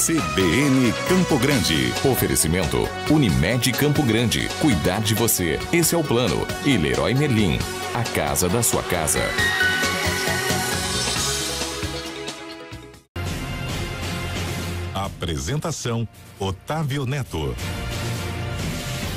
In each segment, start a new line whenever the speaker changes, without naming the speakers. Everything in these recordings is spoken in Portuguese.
CBN Campo Grande. Oferecimento Unimed Campo Grande. Cuidar de você. Esse é o plano. E Leroy Merlin. A casa da sua casa. Apresentação Otávio Neto.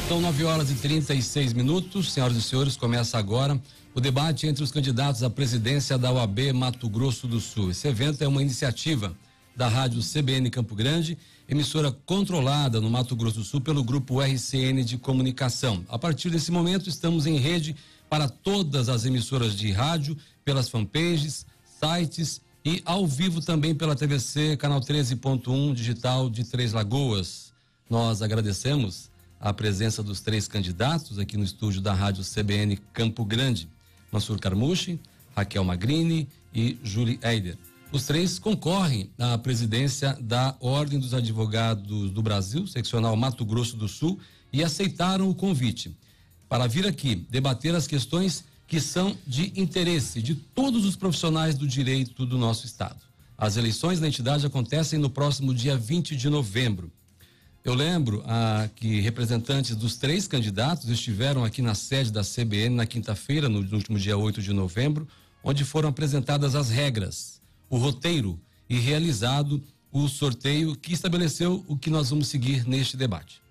São 9h36. Senhoras e senhores, começa agora o debate entre os candidatos à presidência da OAB Mato Grosso do Sul. Esse evento é uma iniciativa da rádio CBN Campo Grande, emissora controlada no Mato Grosso do Sul pelo grupo RCN de comunicação. A partir desse momento, estamos em rede para todas as emissoras de rádio, pelas fanpages, sites e ao vivo também pela TVC, canal 13.1 digital de Três Lagoas. Nós agradecemos a presença dos três candidatos aqui no estúdio da rádio CBN Campo Grande: Mansur Carmushi, Raquel Magrini e Julie Eider. Os três concorrem à presidência da Ordem dos Advogados do Brasil, seccional Mato Grosso do Sul, e aceitaram o convite para vir aqui debater as questões que são de interesse de todos os profissionais do direito do nosso estado. As eleições na entidade acontecem no próximo dia 20 de novembro. Eu lembro que representantes dos três candidatos estiveram aqui na sede da CBN na quinta-feira, no último dia 8 de novembro, onde foram apresentadas as regras, o roteiro e realizado o sorteio que estabeleceu o que nós vamos seguir neste debate.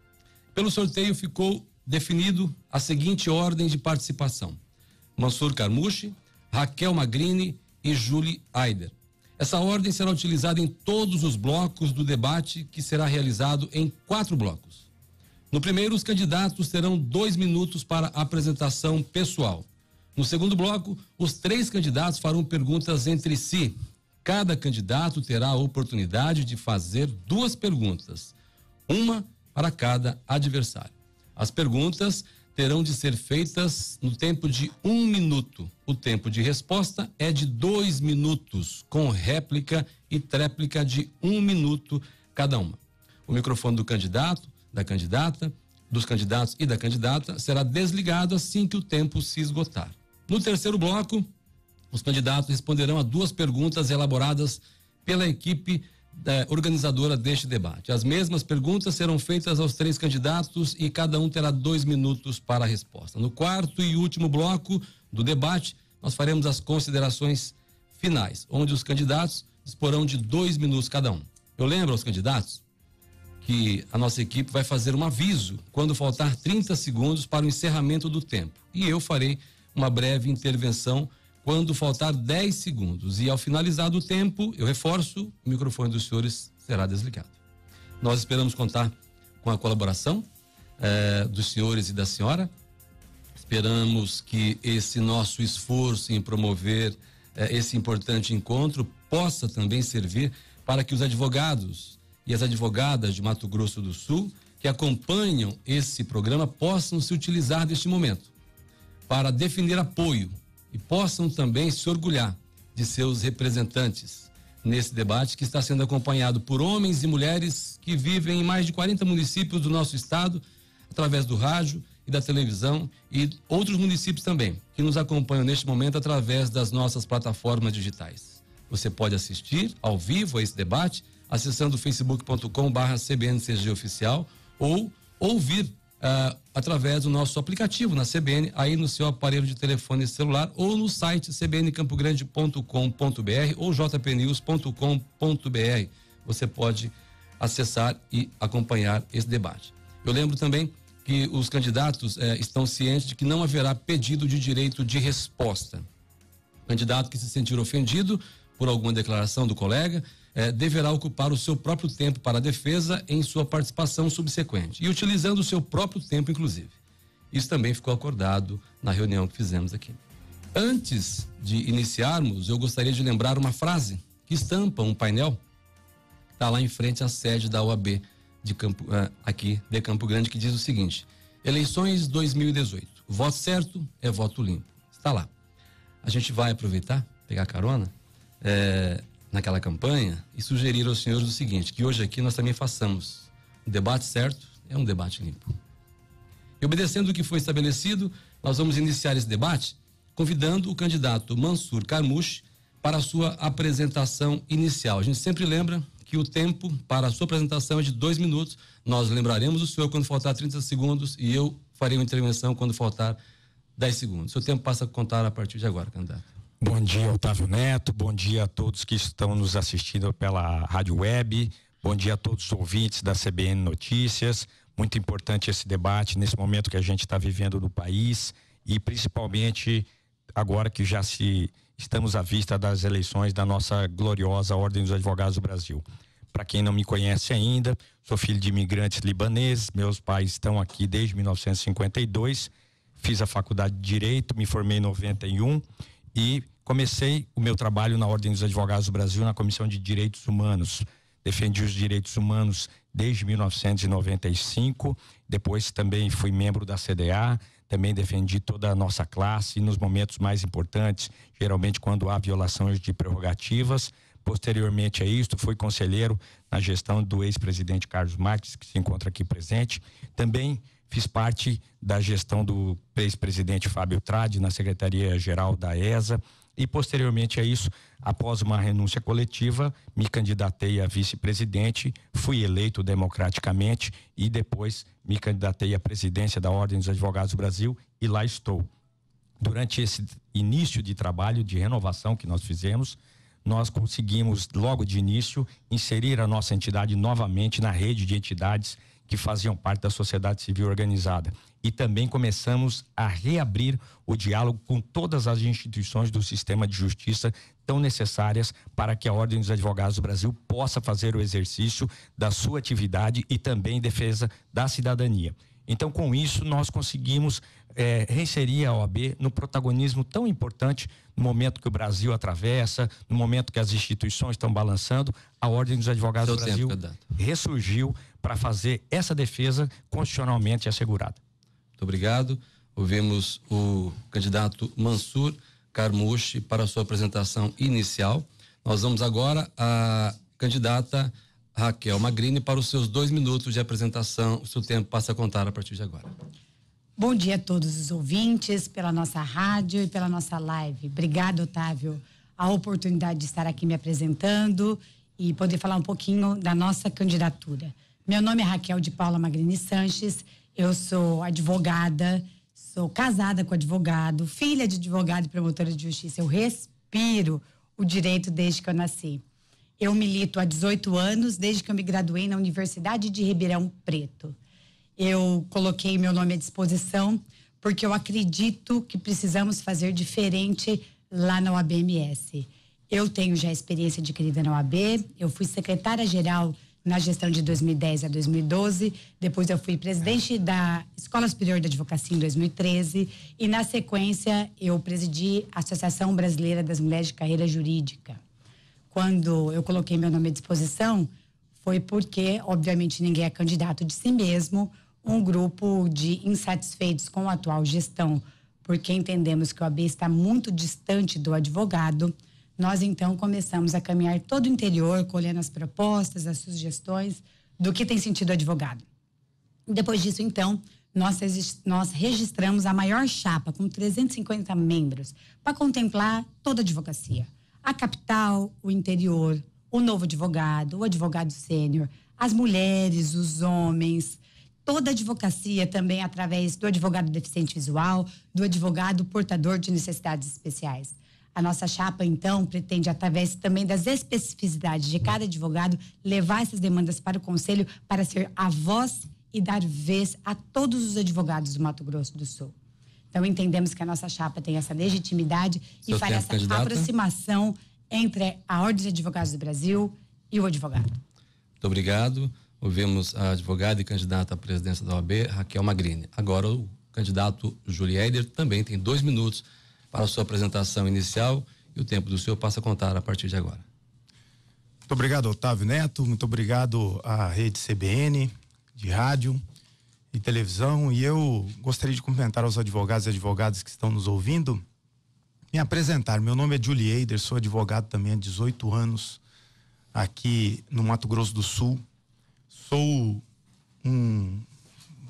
Pelo sorteio ficou definido a seguinte ordem de participação: Mansur Carmushi, Raquel Magrini e Julie Eider. Essa ordem será utilizada em todos os blocos do debate, que será realizado em 4 blocos. No primeiro, os candidatos terão 2 minutos para apresentação pessoal. No segundo bloco, os 3 candidatos farão perguntas entre si. Cada candidato terá a oportunidade de fazer 2 perguntas, uma para cada adversário. As perguntas terão de ser feitas no tempo de 1 minuto. O tempo de resposta é de 2 minutos, com réplica e tréplica de 1 minuto cada uma. O microfone do candidato, da candidata, dos candidatos e da candidata será desligado assim que o tempo se esgotar. No terceiro bloco, os candidatos responderão a 2 perguntas elaboradas pela equipe organizadora deste debate. As mesmas perguntas serão feitas aos 3 candidatos e cada um terá 2 minutos para a resposta. No quarto e último bloco do debate, nós faremos as considerações finais, onde os candidatos disporão de 2 minutos cada um. Eu lembro aos candidatos que a nossa equipe vai fazer um aviso quando faltar 30 segundos para o encerramento do tempo. E eu farei uma breve intervenção quando faltar 10 segundos. E ao finalizar do tempo, eu reforço, o microfone dos senhores será desligado. Nós esperamos contar com a colaboração dos senhores e da senhora. Esperamos que esse nosso esforço em promover esse importante encontro possa também servir para que os advogados e as advogadas de Mato Grosso do Sul que acompanham esse programa possam se utilizar deste momento para defender apoio e possam também se orgulhar de seus representantes nesse debate que está sendo acompanhado por homens e mulheres que vivem em mais de 40 municípios do nosso estado, através do rádio e da televisão, e outros municípios também, que nos acompanham neste momento através das nossas plataformas digitais. Você pode assistir ao vivo a esse debate acessando facebook.com/CBNCG oficial ou ouvir através do nosso aplicativo na CBN, aí no seu aparelho de telefone celular, ou no site cbncampogrande.com.br ou jpnews.com.br. Você pode acessar e acompanhar esse debate. Eu lembro também que os candidatos estão cientes de que não haverá pedido de direito de resposta. O candidato que se sentir ofendido por alguma declaração do colega deverá ocupar o seu próprio tempo para a defesa em sua participação subsequente e utilizando o seu próprio tempo, inclusive. Isso também ficou acordado na reunião que fizemos aqui. Antes de iniciarmos, eu gostaria de lembrar uma frase que estampa um painel que está lá em frente à sede da OAB aqui de Campo Grande, que diz o seguinte: eleições 2018, voto certo é voto limpo. Está lá. A gente vai aproveitar, pegar carona naquela campanha e sugerir aos senhores o seguinte, que hoje aqui nós também façamos um debate certo, é um debate limpo. E obedecendo o que foi estabelecido, nós vamos iniciar esse debate convidando o candidato Mansur Carmushi para a sua apresentação inicial. A gente sempre lembra que o tempo para a sua apresentação é de 2 minutos. Nós lembraremos o senhor quando faltar 30 segundos e eu farei uma intervenção quando faltar 10 segundos. Seu tempo passa a contar a partir de agora, candidato.
Bom dia, Otávio Neto. Bom dia a todos que estão nos assistindo pela rádio web. Bom dia a todos os ouvintes da CBN Notícias. Muito importante esse debate nesse momento que a gente está vivendo no país e principalmente agora que já estamos à vista das eleições da nossa gloriosa Ordem dos Advogados do Brasil. Para quem não me conhece ainda, sou filho de imigrantes libaneses, meus pais estão aqui desde 1952, fiz a faculdade de Direito, me formei em 91 e comecei o meu trabalho na Ordem dos Advogados do Brasil na Comissão de Direitos Humanos. Defendi os direitos humanos desde 1995, depois também fui membro da CDA, também defendi toda a nossa classe nos momentos mais importantes, geralmente quando há violações de prerrogativas. Posteriormente a isto, fui conselheiro na gestão do ex-presidente Carlos Marques, que se encontra aqui presente. Também fiz parte da gestão do ex-presidente Fábio Tradi na Secretaria-Geral da ESA. E posteriormente a isso, após uma renúncia coletiva, me candidatei a vice-presidente, fui eleito democraticamente e depois me candidatei à presidência da Ordem dos Advogados do Brasil e lá estou. Durante esse início de trabalho de renovação que nós fizemos, nós conseguimos logo de início inserir a nossa entidade novamente na rede de entidades que faziam parte da sociedade civil organizada. E também começamos a reabrir o diálogo com todas as instituições do sistema de justiça tão necessárias para que a Ordem dos Advogados do Brasil possa fazer o exercício da sua atividade e também defesa da cidadania. Então, com isso, nós conseguimos reinserir a OAB no protagonismo tão importante no momento que o Brasil atravessa, no momento que as instituições estão balançando, a Ordem dos Advogados do Brasil ressurgiu para fazer essa defesa constitucionalmente assegurada.
Muito obrigado. Ouvimos o candidato Mansur Carmouche para a sua apresentação inicial. Nós vamos agora à candidata Raquel Magrini para os seus 2 minutos de apresentação. O seu tempo passa a contar a partir de agora.
Bom dia a todos os ouvintes, pela nossa rádio e pela nossa live. Obrigado, Otávio, a oportunidade de estar aqui me apresentando e poder falar um pouquinho da nossa candidatura. Meu nome é Raquel de Paula Magrini Sanches, eu sou advogada, sou casada com advogado, filha de advogado e promotora de justiça. Eu respiro o direito desde que eu nasci. Eu milito há 18 anos, desde que eu me graduei na Universidade de Ribeirão Preto. Eu coloquei meu nome à disposição porque eu acredito que precisamos fazer diferente lá na OAB-MS. Eu tenho já experiência adquirida na OAB, eu fui secretária-geral na gestão de 2010 a 2012, depois eu fui presidente da Escola Superior de Advocacia em 2013 e, na sequência, eu presidi a Associação Brasileira das Mulheres de Carreira Jurídica. Quando eu coloquei meu nome à disposição, foi porque, obviamente, ninguém é candidato de si mesmo, um grupo de insatisfeitos com a atual gestão, porque entendemos que o OAB está muito distante do advogado. Nós, então, começamos a caminhar todo o interior, colhendo as propostas, as sugestões do que tem sentido o advogado. Depois disso, então, nós registramos a maior chapa, com 350 membros, para contemplar toda a advocacia. A capital, o interior, o novo advogado, o advogado sênior, as mulheres, os homens, toda a advocacia também através do advogado deficiente visual, do advogado portador de necessidades especiais. A nossa chapa, então, pretende, através também das especificidades de cada advogado, levar essas demandas para o Conselho para ser a voz e dar vez a todos os advogados do Mato Grosso do Sul. Então, entendemos que a nossa chapa tem essa legitimidade e faz essa aproximação entre a Ordem dos Advogados do Brasil e o advogado.
Muito obrigado. Ouvimos a advogada e candidata à presidência da OAB, Raquel Magrini. Agora o candidato Júlio Eider também tem 2 minutos para a sua apresentação inicial e o tempo do senhor passa a contar a partir de agora.
Muito obrigado, Otávio Neto, muito obrigado à rede CBN, de rádio e televisão, e eu gostaria de cumprimentar aos advogados e advogadas que estão nos ouvindo, me apresentar. Meu nome é Júlio Eider, sou advogado também há 18 anos aqui no Mato Grosso do Sul.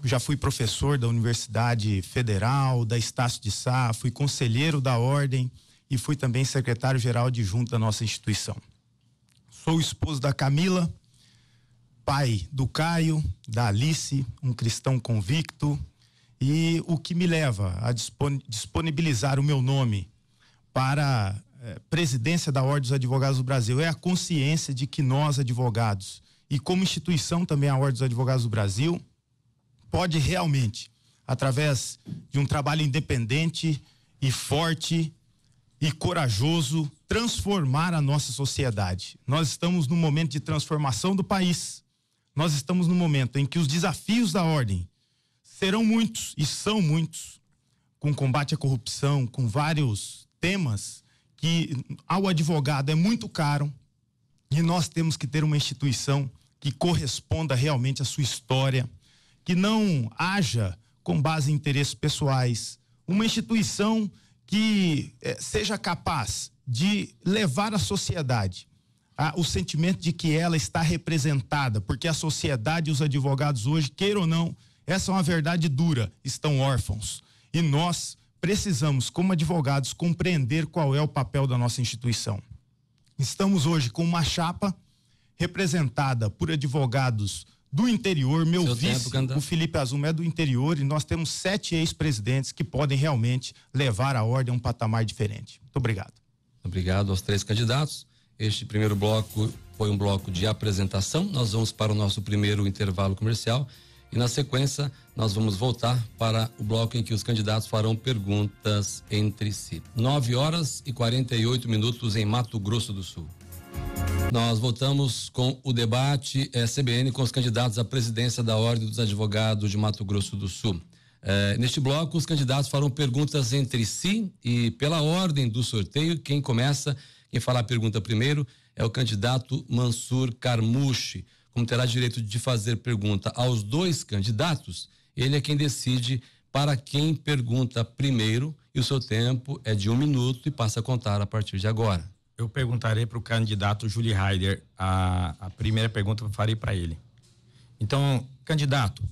Já fui professor da Universidade Federal, da Estácio de Sá, fui conselheiro da Ordem e fui também secretário-geral adjunto da nossa instituição. Sou esposo da Camila, pai do Caio, da Alice, um cristão convicto, e o que me leva a disponibilizar o meu nome para presidência da Ordem dos Advogados do Brasil é a consciência de que nós, advogados, e como instituição também a Ordem dos Advogados do Brasil, pode realmente, através de um trabalho independente e forte e corajoso, transformar a nossa sociedade. Nós estamos num momento de transformação do país. Nós estamos num momento em que os desafios da ordem serão muitos e são muitos, com combate à corrupção, com vários temas que ao advogado é muito caro, e nós temos que ter uma instituição que corresponda realmente à sua história, que não haja com base em interesses pessoais, uma instituição que seja capaz de levar à sociedade o sentimento de que ela está representada, porque a sociedade e os advogados hoje, queiram ou não, essa é uma verdade dura, estão órfãos. E nós precisamos, como advogados, compreender qual é o papel da nossa instituição. Estamos hoje com uma chapa representada por advogados do interior. Meu vice, o Felipe Azuma, é do interior, e nós temos 7 ex-presidentes que podem realmente levar a ordem a um patamar diferente. Muito obrigado.
Obrigado aos 3 candidatos. Este primeiro bloco foi um bloco de apresentação. Nós vamos para o nosso primeiro intervalo comercial e, na sequência, nós vamos voltar para o bloco em que os candidatos farão perguntas entre si. 9h48 em Mato Grosso do Sul. Nós voltamos com o debate CBN com os candidatos à presidência da Ordem dos Advogados de Mato Grosso do Sul. Neste bloco, os candidatos farão perguntas entre si e, pela ordem do sorteio, quem falar a pergunta primeiro é o candidato Mansur Carmouche. Como terá direito de fazer pergunta aos 2 candidatos, ele é quem decide para quem pergunta primeiro, e o seu tempo é de 1 minuto e passa a contar a partir de agora.
Eu perguntarei para o candidato Julie Heider, a primeira pergunta eu farei para ele. Então, candidato,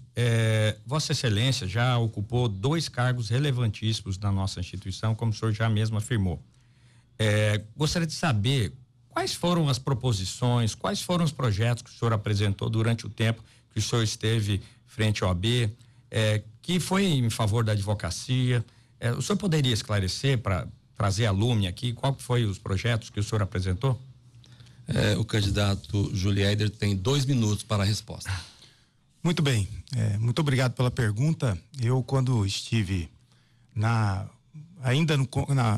Vossa Excelência já ocupou 2 cargos relevantíssimos na nossa instituição, como o senhor já mesmo afirmou. Gostaria de saber quais foram as proposições, quais foram os projetos que o senhor apresentou durante o tempo que o senhor esteve frente ao OAB, que foi em favor da advocacia. O senhor poderia esclarecer para trazer a lume aqui qual foi os projetos que o senhor apresentou?
O candidato Julie Heider tem 2 minutos para a resposta.
Muito bem, muito obrigado pela pergunta. Eu, quando estive ainda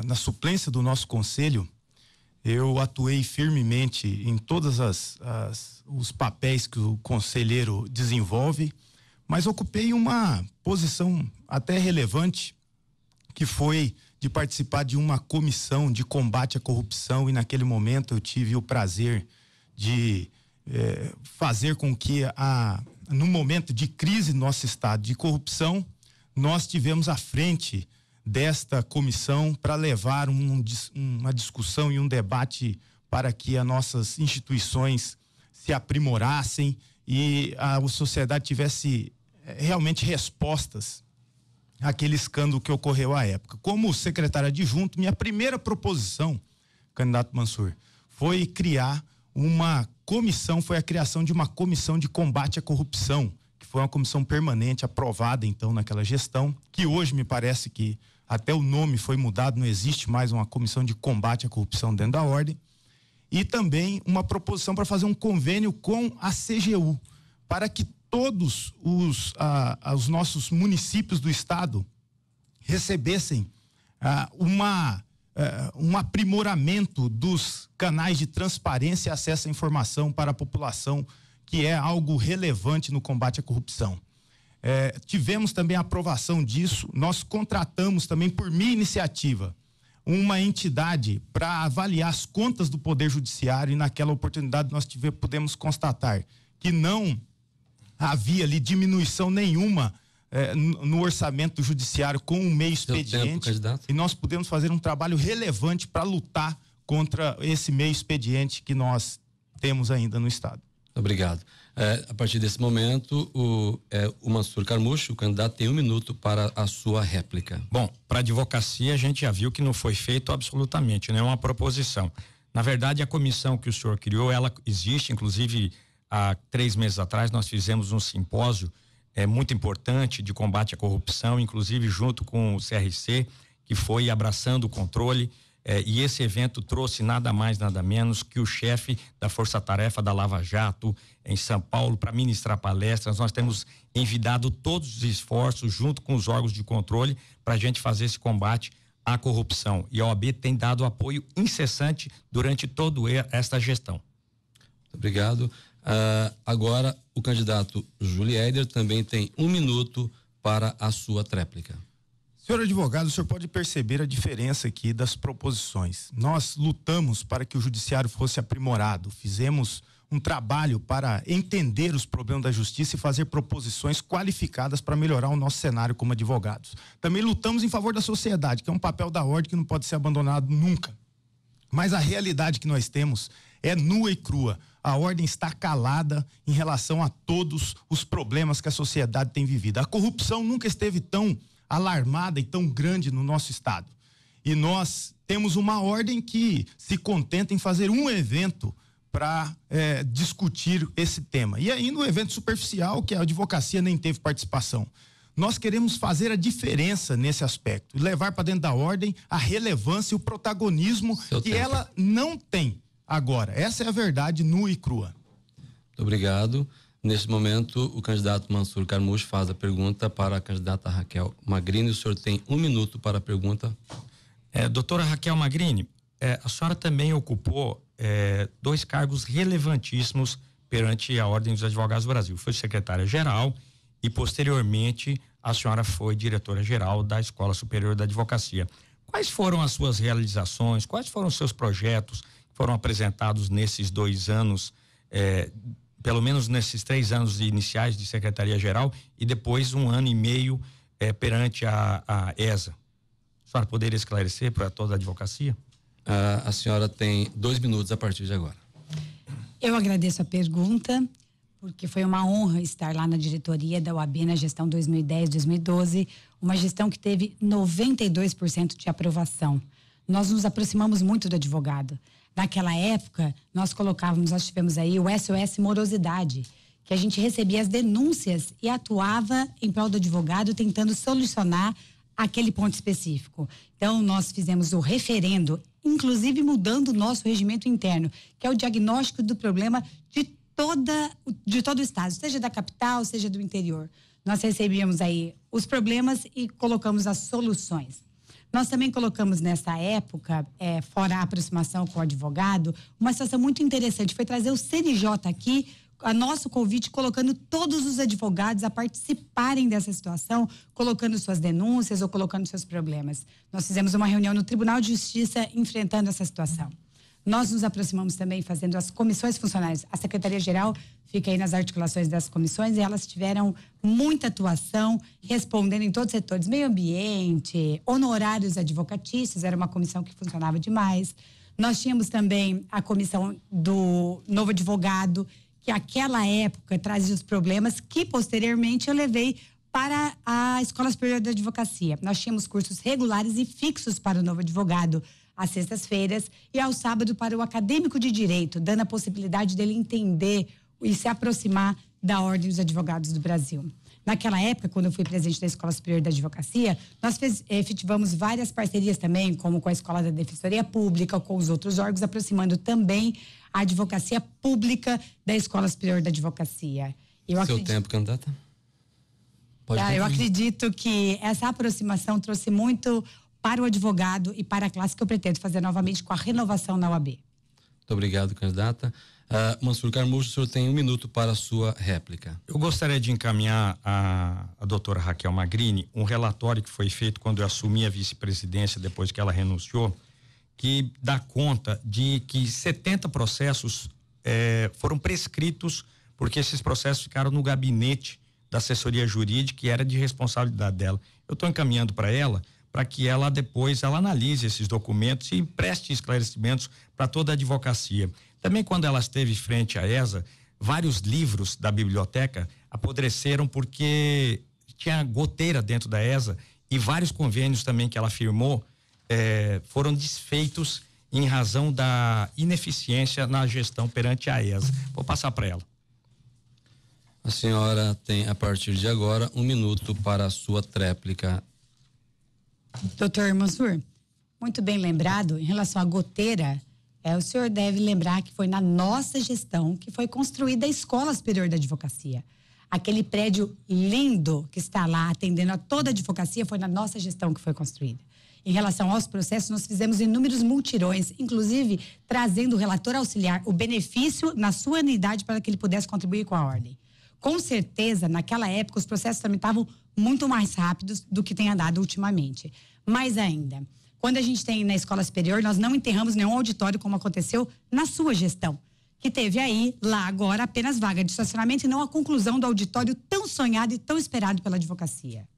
na suplência do nosso conselho, eu atuei firmemente em todos os papéis que o conselheiro desenvolve, mas ocupei uma posição até relevante, que foi de participar de uma comissão de combate à corrupção, e naquele momento eu tive o prazer de fazer com que no momento de crise no nosso estado de corrupção, nós tivemos à frente desta comissão para levar uma discussão e um debate para que as nossas instituições se aprimorassem e a sociedade tivesse realmente respostas àquele escândalo que ocorreu à época. Como secretário adjunto, minha primeira proposição, candidato Mansur, foi criar uma comissão, foi a criação de uma comissão de combate à corrupção, que foi uma comissão permanente aprovada então naquela gestão, que hoje me parece que até o nome foi mudado, não existe mais uma comissão de combate à corrupção dentro da ordem, e também uma proposição para fazer um convênio com a CGU, para que todos os nossos municípios do estado recebessem um aprimoramento dos canais de transparência e acesso à informação para a população, que é algo relevante no combate à corrupção. Tivemos também a aprovação disso. Nós contratamos também, por minha iniciativa, uma entidade para avaliar as contas do Poder Judiciário, e naquela oportunidade nós pudemos constatar que não havia ali diminuição nenhuma no orçamento do Judiciário com o meio expediente, e nós pudemos fazer um trabalho relevante para lutar contra esse meio expediente que nós temos ainda no estado.
Obrigado. A partir desse momento, o Mansur Carmouche, o candidato, tem 1 minuto para a sua réplica.
Bom, para a advocacia a gente já viu que não foi feito absolutamente nenhuma proposição. Na verdade, a comissão que o senhor criou, ela existe, inclusive há 3 meses atrás nós fizemos um simpósio muito importante de combate à corrupção, inclusive junto com o CRC, que foi abraçando o controle, e esse evento trouxe nada mais, nada menos que o chefe da Força Tarefa da Lava Jato em São Paulo para ministrar palestras. Nós temos envidado todos os esforços junto com os órgãos de controle para a gente fazer esse combate à corrupção, e a OAB tem dado apoio incessante durante toda esta gestão.
Muito obrigado. Agora o candidato Júlio Éder também tem 1 minuto para a sua tréplica.
Senhor advogado, o senhor pode perceber a diferença aqui das proposições. Nós lutamos para que o judiciário fosse aprimorado, fizemos um trabalho para entender os problemas da justiça e fazer proposições qualificadas para melhorar o nosso cenário como advogados. Também lutamos em favor da sociedade, que é um papel da ordem que não pode ser abandonado nunca. Mas a realidade que nós temos é nua e crua. A ordem está calada em relação a todos os problemas que a sociedade tem vivido. A corrupção nunca esteve tão alarmada e tão grande no nosso estado. E nós temos uma ordem que se contenta em fazer um evento para discutir esse tema. E aí no evento superficial, que a advocacia nem teve participação. Nós queremos fazer a diferença nesse aspecto, levar para dentro da ordem a relevância e o protagonismo que ela não tem agora. Essa é a verdade nua e crua.
Muito obrigado. Neste momento, o candidato Mansur Carmucho faz a pergunta para a candidata Raquel Magrini. O senhor tem 1 minuto para a pergunta.
Doutora Raquel Magrini, a senhora também ocupou 2 cargos relevantíssimos perante a Ordem dos Advogados do Brasil. Foi secretária-geral e, posteriormente, a senhora foi diretora-geral da Escola Superior da Advocacia. Quais foram as suas realizações? Quais foram os seus projetos que foram apresentados nesses 2 anos, pelo menos nesses 3 anos iniciais de secretaria-geral e depois 1 ano e meio perante a ESA? A senhora poderia esclarecer para toda a advocacia?
A senhora tem 2 minutos a partir de agora.
Eu agradeço a pergunta, porque foi uma honra estar lá na diretoria da OAB na gestão 2010-2012, uma gestão que teve 92% de aprovação. Nós nos aproximamos muito do advogado. Naquela época, nós tivemos aí o SOS Morosidade, que a gente recebia as denúncias e atuava em prol do advogado tentando solucionar aquele ponto específico. Então, nós fizemos o referendo, inclusive mudando o nosso regimento interno, que é o diagnóstico do problema de todo o estado, seja da capital, seja do interior. Nós recebíamos aí os problemas e colocamos as soluções. Nós também colocamos nessa época, fora a aproximação com o advogado, uma situação muito interessante, foi trazer o CNJ aqui, a nosso convite, colocando todos os advogados a participarem dessa situação, colocando suas denúncias ou colocando seus problemas. Nós fizemos uma reunião no Tribunal de Justiça enfrentando essa situação. Nós nos aproximamos também fazendo as comissões funcionais. A Secretaria-Geral fica aí nas articulações das comissões e elas tiveram muita atuação, respondendo em todos os setores, meio ambiente, honorários advocatícios, era uma comissão que funcionava demais. Nós tínhamos também a comissão do novo advogado, que naquela época trazia os problemas que posteriormente eu levei para a Escola Superior da Advocacia. Nós tínhamos cursos regulares e fixos para o novo advogado às sextas-feiras e ao sábado para o acadêmico de direito, dando a possibilidade dele entender e se aproximar da Ordem dos Advogados do Brasil. Naquela época, quando eu fui presidente da Escola Superior da Advocacia, nós efetivamos várias parcerias também, como com a Escola da Defensoria Pública, com os outros órgãos, aproximando também a advocacia pública da Escola Superior da Advocacia.
Seu tempo, candidata?
Eu acredito que essa aproximação trouxe muito para o advogado e para a classe que eu pretendo fazer novamente com a renovação na OAB.
Muito obrigado, candidata. Mansur Carmucho, o senhor tem 1 minuto para a sua réplica.
Eu gostaria de encaminhar a doutora Raquel Magrini um relatório que foi feito quando eu assumi a vice-presidência, depois que ela renunciou, que dá conta de que 70 processos foram prescritos porque esses processos ficaram no gabinete da assessoria jurídica, que era de responsabilidade dela. Eu estou encaminhando para ela, para que ela depois analise esses documentos e preste esclarecimentos para toda a advocacia. Também quando ela esteve frente à ESA, vários livros da biblioteca apodreceram porque tinha goteira dentro da ESA e vários convênios também que ela firmou foram desfeitos em razão da ineficiência na gestão perante a ESA. Vou passar para ela.
A senhora tem, a partir de agora, 1 minuto para a sua tréplica.
Doutor Mansur, muito bem lembrado, em relação à goteira, o senhor deve lembrar que foi na nossa gestão que foi construída a Escola Superior da Advocacia. Aquele prédio lindo que está lá atendendo a toda a advocacia foi na nossa gestão que foi construída. Em relação aos processos, nós fizemos inúmeros multirões, inclusive trazendo o relator auxiliar o benefício na sua unidade para que ele pudesse contribuir com a ordem. Com certeza, naquela época, os processos tramitavam muito mais rápidos do que tem andado ultimamente. Mais ainda, quando a gente tem na escola superior, nós não enterramos nenhum auditório como aconteceu na sua gestão, que teve aí, lá agora, apenas vaga de estacionamento e não a conclusão do auditório tão sonhado e tão esperado pela advocacia.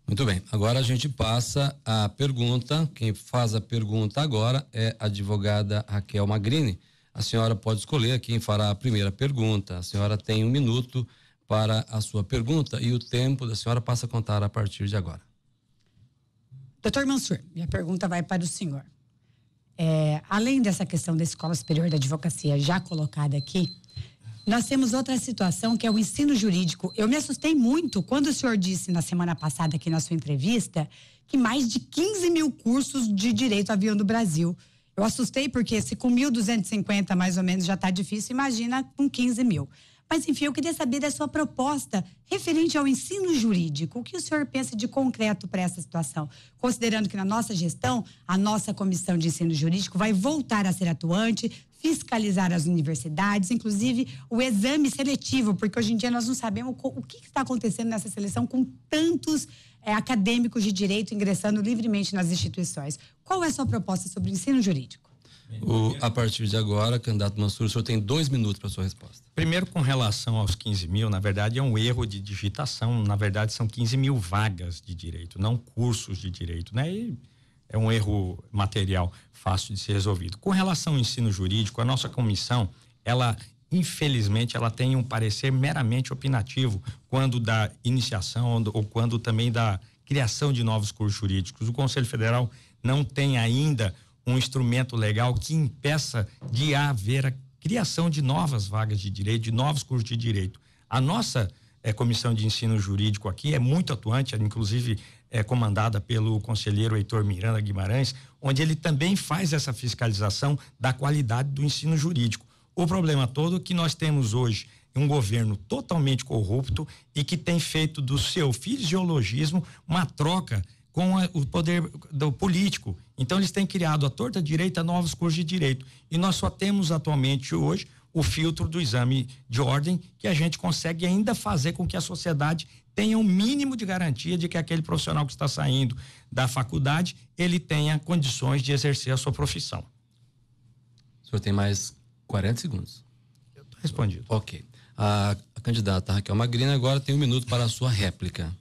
Muito bem, agora a gente passa a pergunta. Quem faz a pergunta agora é a advogada Raquel Magrini. A senhora pode escolher quem fará a primeira pergunta. A senhora tem 1 minuto para a sua pergunta e o tempo da senhora passa a contar a partir de agora.
Doutor Mansur, minha pergunta vai para o senhor. Além dessa questão da Escola Superior da Advocacia já colocada aqui, nós temos outra situação que é o ensino jurídico. Eu me assustei muito quando o senhor disse na semana passada aqui na sua entrevista que mais de 15 mil cursos de direito haviam no Brasil. Eu assustei porque se com 1.250 mais ou menos já está difícil, imagina com 15 mil. Mas enfim, eu queria saber da sua proposta referente ao ensino jurídico. O que o senhor pensa de concreto para essa situação? Considerando que na nossa gestão, a nossa comissão de ensino jurídico vai voltar a ser atuante, fiscalizar as universidades, inclusive o exame seletivo, porque hoje em dia nós não sabemos o que está acontecendo nessa seleção com tantos acadêmicos de direito ingressando livremente nas instituições. Qual é a sua proposta sobre o ensino jurídico?
A partir de agora, candidato Mansur, o senhor tem 2 minutos para a sua resposta.
Primeiro, com relação aos 15 mil, na verdade é um erro de digitação, na verdade são 15 mil vagas de direito, não cursos de direito, né? E é um erro material fácil de ser resolvido. Com relação ao ensino jurídico, a nossa comissão, ela, infelizmente, ela tem um parecer meramente opinativo quando da iniciação ou quando também da criação de novos cursos jurídicos. O Conselho Federal não tem ainda um instrumento legal que impeça de haver a criação de novas vagas de direito, de novos cursos de direito. A nossa comissão de ensino jurídico aqui é muito atuante, inclusive é comandada pelo conselheiro Heitor Miranda Guimarães, onde ele também faz essa fiscalização da qualidade do ensino jurídico. O problema todo é que nós temos hoje um governo totalmente corrupto e que tem feito do seu fisiologismo uma troca com o poder do político. Então eles têm criado à torta direita novos cursos de direito e nós só temos atualmente hoje o filtro do exame de ordem que a gente consegue ainda fazer com que a sociedade tenha um mínimo de garantia de que aquele profissional que está saindo da faculdade, ele tenha condições de exercer a sua profissão.
O senhor tem mais 40 segundos.
Eu estou respondido.
Ok. A candidata Raquel Magrini agora tem 1 minuto para a sua réplica.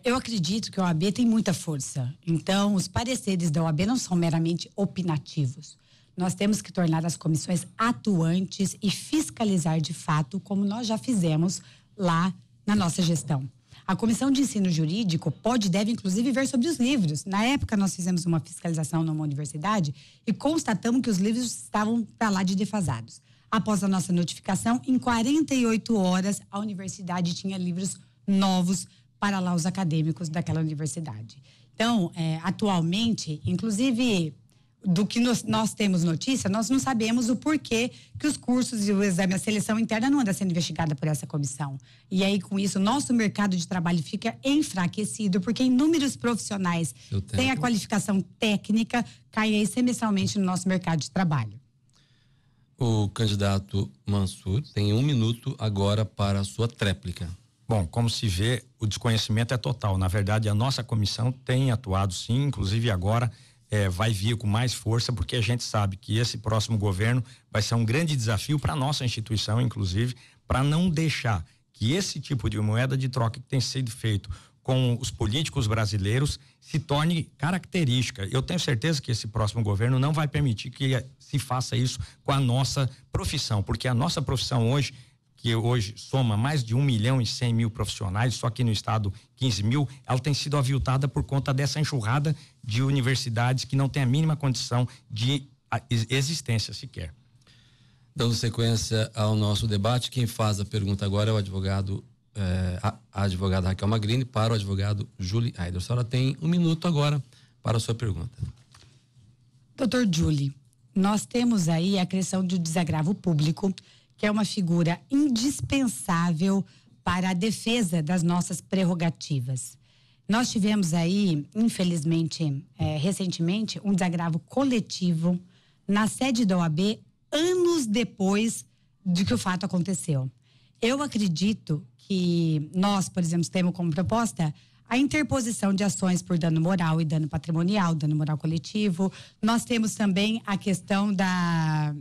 Eu acredito que a OAB tem muita força. Então, os pareceres da OAB não são meramente opinativos. Nós temos que tornar as comissões atuantes e fiscalizar de fato, como nós já fizemos lá na nossa gestão. A Comissão de Ensino Jurídico pode e deve, inclusive, ver sobre os livros. Na época, nós fizemos uma fiscalização numa universidade e constatamos que os livros estavam para lá de defasados. Após a nossa notificação, em 48 horas, a universidade tinha livros novos para lá os acadêmicos daquela universidade. Então, atualmente, inclusive do que nós temos notícia, nós não sabemos o porquê que os cursos e o exame, a seleção interna não anda sendo investigada por essa comissão. E aí, com isso, nosso mercado de trabalho fica enfraquecido, porque inúmeros profissionais têm a qualificação técnica, caem aí semestralmente no nosso mercado de trabalho.
O candidato Mansur tem 1 minuto agora para a sua tréplica.
Bom, como se vê, o desconhecimento é total. Na verdade, a nossa comissão tem atuado sim, inclusive agora vai vir com mais força, porque a gente sabe que esse próximo governo vai ser um grande desafio para a nossa instituição, inclusive, para não deixar que esse tipo de moeda de troca que tem sido feito com os políticos brasileiros se torne característica. Eu tenho certeza que esse próximo governo não vai permitir que se faça isso com a nossa profissão, porque a nossa profissão hoje que hoje soma mais de 1.100.000 profissionais, só aqui no estado 15 mil, ela tem sido aviltada por conta dessa enxurrada de universidades que não tem a mínima condição de existência sequer.
Dando sequência ao nosso debate, quem faz a pergunta agora é o advogado, a advogada Raquel Magrini para o advogado Julie Aider. A senhora tem 1 minuto agora para a sua pergunta.
Doutor Julie, nós temos aí a criação de um desagravo público, que é uma figura indispensável para a defesa das nossas prerrogativas. Nós tivemos aí, infelizmente, recentemente, um desagravo coletivo na sede da OAB, anos depois de que o fato aconteceu. Eu acredito que nós, por exemplo, temos como proposta a interposição de ações por dano moral e dano patrimonial, dano moral coletivo. Nós temos também a questão da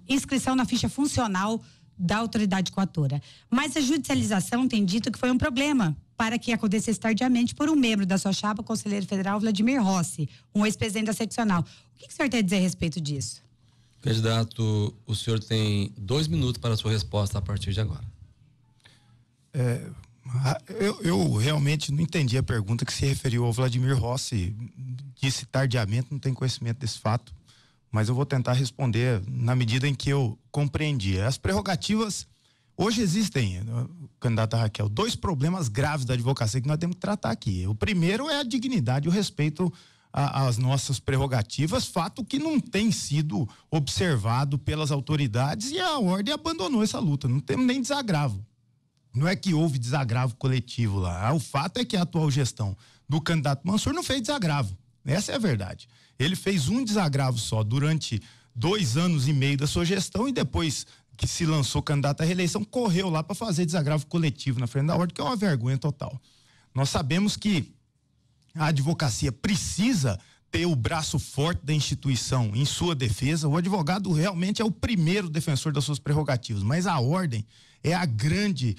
inscrição na ficha funcional da autoridade coatora. Mas a judicialização tem dito que foi um problema para que acontecesse tardiamente por um membro da sua chapa, conselheiro federal Vladimir Rossi, um ex-presidente da seccional. O que o senhor tem a dizer a respeito disso?
Candidato, o senhor tem 2 minutos para a sua resposta a partir de agora.
Eu realmente não entendi a pergunta que se referiu ao Vladimir Rossi. Disse tardiamente, não tenho conhecimento desse fato, mas eu vou tentar responder na medida em que eu compreendi. As prerrogativas, hoje existem, candidata Raquel, 2 problemas graves da advocacia que nós temos que tratar aqui. O primeiro é a dignidade e o respeito às nossas prerrogativas, fato que não tem sido observado pelas autoridades e a ordem abandonou essa luta, não temos nem desagravo. Não é que houve desagravo coletivo lá. O fato é que a atual gestão do candidato Mansur não fez desagravo. Essa é a verdade. Ele fez um desagravo só durante 2 anos e meio da sua gestão e depois que se lançou candidato à reeleição, correu lá para fazer desagravo coletivo na frente da ordem, que é uma vergonha total. Nós sabemos que a advocacia precisa ter o braço forte da instituição em sua defesa. O advogado realmente é o primeiro defensor das suas prerrogativas, mas a ordem é a grande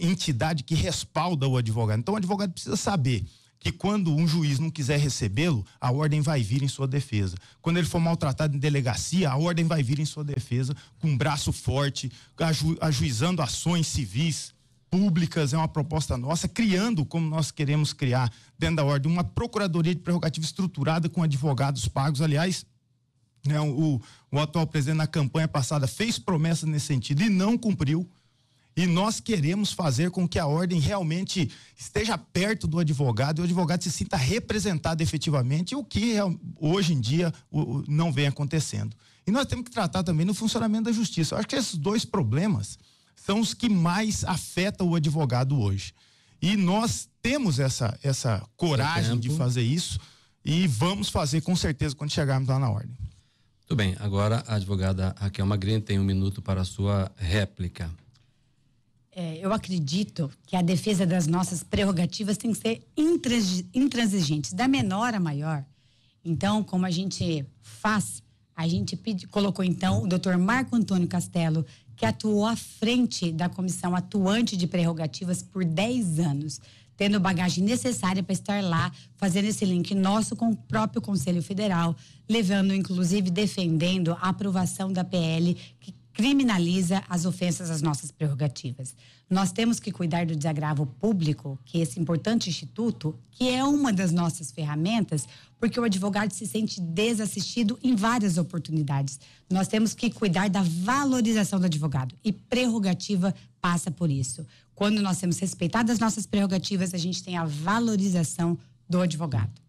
entidade que respalda o advogado. Então o advogado precisa saber que quando um juiz não quiser recebê-lo, a ordem vai vir em sua defesa. Quando ele for maltratado em delegacia, a ordem vai vir em sua defesa com um braço forte, ajuizando ações civis públicas. É uma proposta nossa, criando, como nós queremos criar dentro da ordem, uma procuradoria de prerrogativa estruturada com advogados pagos. Aliás, né, o atual presidente na campanha passada fez promessas nesse sentido e não cumpriu. E nós queremos fazer com que a ordem realmente esteja perto do advogado e o advogado se sinta representado efetivamente, o que hoje em dia não vem acontecendo. E nós temos que tratar também no funcionamento da justiça. Eu acho que esses 2 problemas são os que mais afetam o advogado hoje. E nós temos essa coragem de fazer isso e vamos fazer com certeza quando chegarmos lá na ordem.
Tudo bem, agora a advogada Raquel Magrini tem 1 minuto para a sua réplica.
Eu acredito que a defesa das nossas prerrogativas tem que ser intransigente, da menor a maior. Então, como a gente faz, a gente colocou então o doutor Marco Antônio Castelo, que atuou à frente da comissão atuante de prerrogativas por 10 anos, tendo bagagem necessária para estar lá, fazendo esse link nosso com o próprio Conselho Federal, levando, inclusive, defendendo a aprovação da PL que criminaliza as ofensas às nossas prerrogativas. Nós temos que cuidar do desagravo público, que é esse importante instituto, que é uma das nossas ferramentas, porque o advogado se sente desassistido em várias oportunidades. Nós temos que cuidar da valorização do advogado e prerrogativa passa por isso. Quando nós temos respeitado as nossas prerrogativas, a gente tem a valorização do advogado.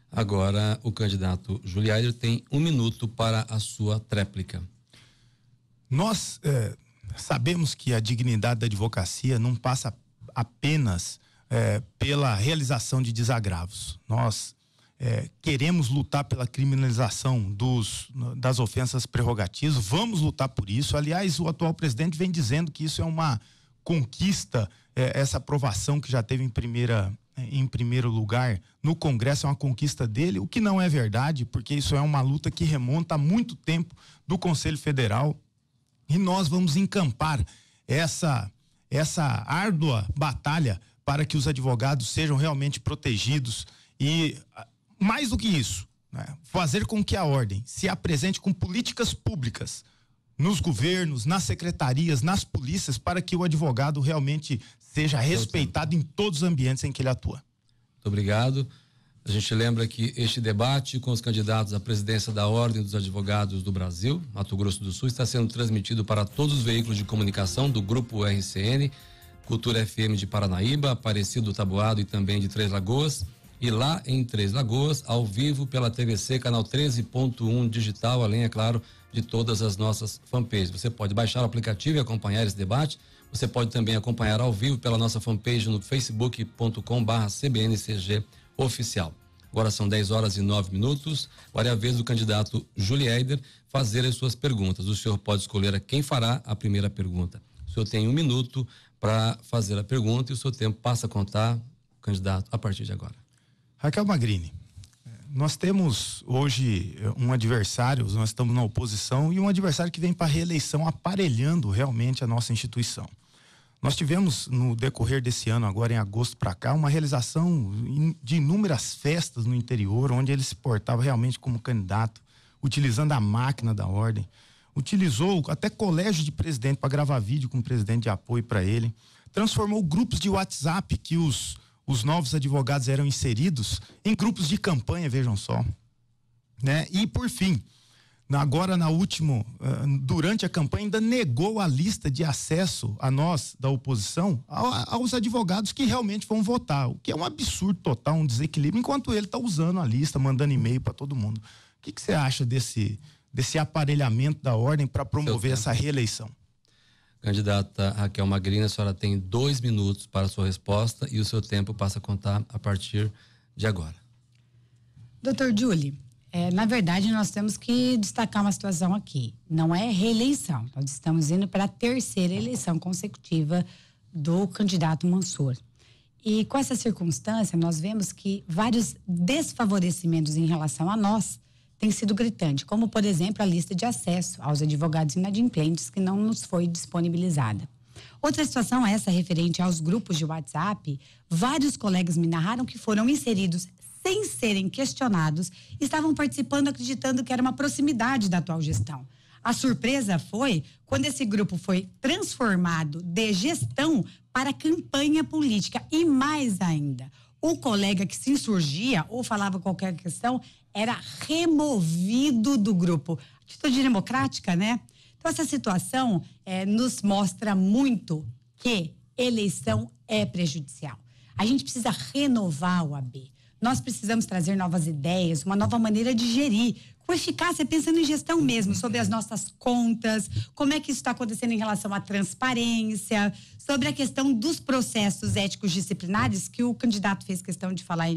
Agora, o candidato Julie Aider tem 1 minuto para a sua tréplica.
Nós sabemos que a dignidade da advocacia não passa apenas pela realização de desagravos. Nós queremos lutar pela criminalização das ofensas prerrogativas, vamos lutar por isso. Aliás, o atual presidente vem dizendo que isso é uma conquista, essa aprovação que já teve em primeiro lugar no Congresso é uma conquista dele, o que não é verdade, porque isso é uma luta que remonta há muito tempo do Conselho Federal. E nós vamos encampar essa árdua batalha para que os advogados sejam realmente protegidos e, mais do que isso, né, fazer com que a ordem se apresente com políticas públicas nos governos, nas secretarias, nas polícias, para que o advogado realmente seja respeitado em todos os ambientes em que ele atua.
Muito obrigado. A gente lembra que este debate com os candidatos à presidência da Ordem dos Advogados do Brasil, Mato Grosso do Sul, está sendo transmitido para todos os veículos de comunicação do Grupo RCN, Cultura FM de Paranaíba, Aparecido Taboado e também de Três Lagoas. E lá em Três Lagoas, ao vivo pela TVC, canal 13.1 digital, além, é claro, de todas as nossas fanpages. Você pode baixar o aplicativo e acompanhar esse debate. Você pode também acompanhar ao vivo pela nossa fanpage no facebook.com/CBNCG oficial. Agora são 10h09. Agora é a vez do candidato Júlio Eider fazer as suas perguntas. O senhor pode escolher a quem fará a primeira pergunta. O senhor tem 1 minuto para fazer a pergunta e o seu tempo passa a contar, candidato, a partir de agora.
Raquel Magrini, nós temos hoje um adversário, nós estamos na oposição, e um adversário que vem para a reeleição aparelhando realmente a nossa instituição. Nós tivemos no decorrer desse ano, agora em agosto para cá, uma realização de inúmeras festas no interior, onde ele se portava realmente como candidato, utilizando a máquina da ordem, utilizou até colégio de presidente para gravar vídeo com o presidente de apoio para ele, transformou grupos de WhatsApp que os novos advogados eram inseridos em grupos de campanha, vejam só, né? E por fim, agora durante a campanha ainda negou a lista de acesso a nós da oposição aos advogados que realmente vão votar, o que é um absurdo total, um desequilíbrio, enquanto ele está usando a lista, mandando e-mail para todo mundo. O que você acha desse aparelhamento da ordem para promover essa reeleição?
Candidata Raquel Magrini, a senhora tem 2 minutos para a sua resposta e o seu tempo passa a contar a partir de agora.
Doutor Júlio, na verdade nós temos que destacar uma situação aqui. Não é reeleição, nós estamos indo para a 3ª eleição consecutiva do candidato Mansur. E com essa circunstância nós vemos que vários desfavorecimentos em relação a nós tem sido gritante, como, por exemplo, a lista de acesso aos advogados inadimplentes que não nos foi disponibilizada. Outra situação é essa referente aos grupos de WhatsApp. Vários colegas me narraram que foram inseridos sem serem questionados e estavam participando acreditando que era uma proximidade da atual gestão. A surpresa foi quando esse grupo foi transformado de gestão para campanha política e mais ainda, o colega que se insurgia ou falava qualquer questão era removido do grupo. Atitude democrática, né? Então, essa situação nos mostra muito que eleição é prejudicial. A gente precisa renovar a OAB. Nós precisamos trazer novas ideias, uma nova maneira de gerir, com eficácia, pensando em gestão mesmo, sobre as nossas contas, como é que isso está acontecendo em relação à transparência, sobre a questão dos processos éticos disciplinares, que o candidato fez questão de falar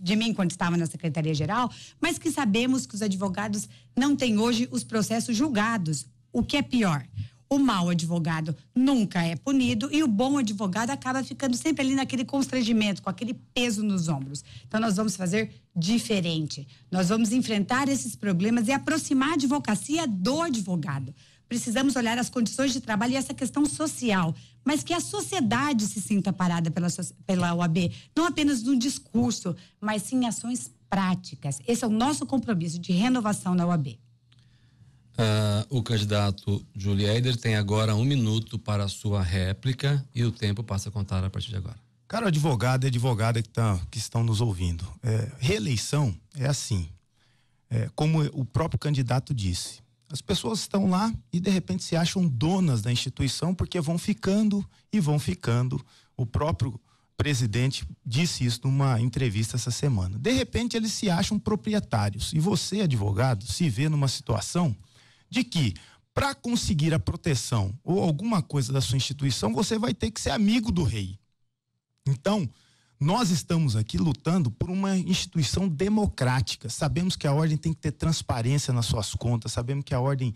de mim quando estava na Secretaria-Geral, mas que sabemos que os advogados não têm hoje os processos julgados. O que é pior? O mau advogado nunca é punido e o bom advogado acaba ficando sempre ali naquele constrangimento, com aquele peso nos ombros. Então nós vamos fazer diferente. Nós vamos enfrentar esses problemas e aproximar a advocacia do advogado. Precisamos olhar as condições de trabalho e essa questão social, mas que a sociedade se sinta parada pela OAB, não apenas no discurso, mas sim em ações práticas. Esse é o nosso compromisso de renovação da OAB.
O candidato Júlio Eider tem agora 1 minuto para a sua réplica e o tempo passa a contar a partir de agora.
Cara, advogado e advogada que estão nos ouvindo, reeleição é assim, como o próprio candidato disse. As pessoas estão lá e de repente se acham donas da instituição porque vão ficando e vão ficando. O próprio presidente disse isso numa entrevista essa semana. De repente eles se acham proprietários e você, advogado, se vê numa situação de que para conseguir a proteção ou alguma coisa da sua instituição, você vai ter que ser amigo do rei. Então, nós estamos aqui lutando por uma instituição democrática. Sabemos que a ordem tem que ter transparência nas suas contas, sabemos que a ordem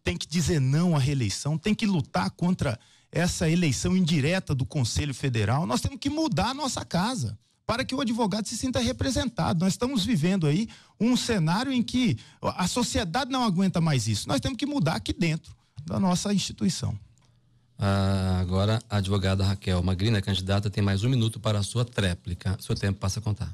tem que dizer não à reeleição, tem que lutar contra essa eleição indireta do Conselho Federal. Nós temos que mudar a nossa casa para que o advogado se sinta representado. Nós estamos vivendo aí um cenário em que a sociedade não aguenta mais isso. Nós temos que mudar aqui dentro da nossa instituição.
Agora, a advogada Raquel Magrini, a candidata, tem mais 1 minuto para a sua tréplica. Seu tempo passa a contar.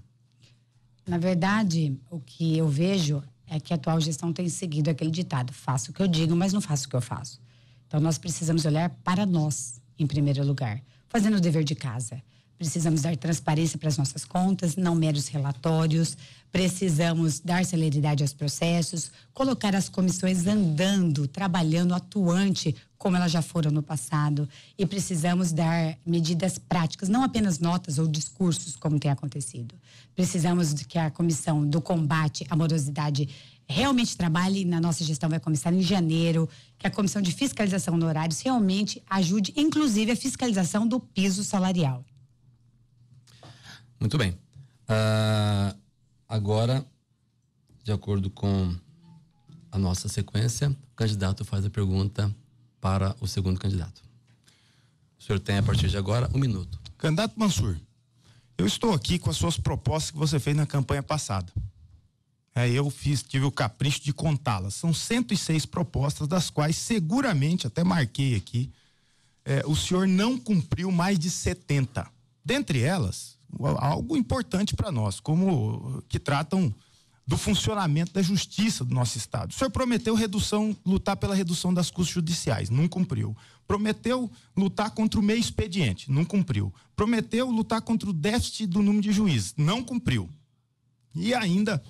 Na verdade, o que eu vejo é que a atual gestão tem seguido aquele ditado: faço o que eu digo, mas não faço o que eu faço. Então, nós precisamos olhar para nós, em primeiro lugar, fazendo o dever de casa. Precisamos dar transparência para as nossas contas, não meros relatórios. Precisamos dar celeridade aos processos, colocar as comissões andando, trabalhando, atuante, como elas já foram no passado. E precisamos dar medidas práticas, não apenas notas ou discursos, como tem acontecido. Precisamos que a comissão do combate à morosidade realmente trabalhe, na nossa gestão vai começar em janeiro, que a comissão de fiscalização de horários realmente ajude, inclusive, a fiscalização do piso salarial.
Muito bem. Agora, de acordo com a nossa sequência, o candidato faz a pergunta para o segundo candidato. O senhor tem, a partir de agora, 1 minuto.
Candidato Mansur, eu estou aqui com as suas propostas que você fez na campanha passada. Eu tive o capricho de contá-las. São 106 propostas, das quais seguramente, até marquei aqui, o senhor não cumpriu mais de 70. Dentre elas, algo importante para nós, como que tratam do funcionamento da justiça do nosso estado. O senhor prometeu lutar pela redução das custas judiciais, não cumpriu. Prometeu lutar contra o meio expediente, não cumpriu. Prometeu lutar contra o déficit do número de juízes, não cumpriu. E ainda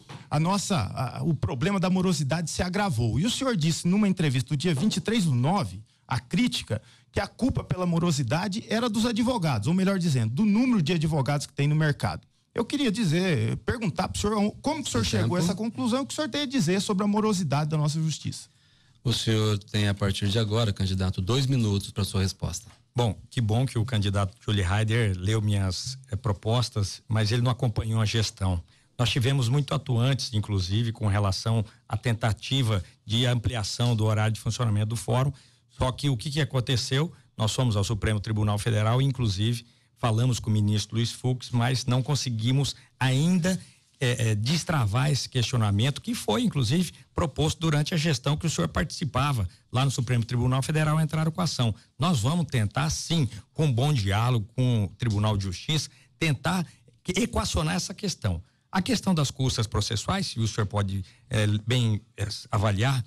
o problema da morosidade se agravou. E o senhor disse numa entrevista do dia 23/9, a crítica, que a culpa pela morosidade era dos advogados, ou melhor dizendo, do número de advogados que tem no mercado. Eu queria perguntar para o senhor como que o senhor chegou a essa conclusão, o que o senhor tem a dizer sobre a morosidade da nossa justiça.
O senhor tem, a partir de agora, candidato, 2 minutos para sua resposta.
Bom que o candidato Julie Heider leu minhas propostas, mas ele não acompanhou a gestão. Nós tivemos muito atuantes, inclusive, com relação à tentativa de ampliação do horário de funcionamento do fórum. Só que o que aconteceu? Nós fomos ao Supremo Tribunal Federal, inclusive falamos com o ministro Luiz Fux, mas não conseguimos ainda destravar esse questionamento, que foi, inclusive, proposto durante a gestão que o senhor participava lá no Supremo Tribunal Federal, entraram com a ação. Nós vamos tentar, sim, com um bom diálogo com o Tribunal de Justiça, tentar equacionar essa questão. A questão das custas processuais, se o senhor pode bem avaliar,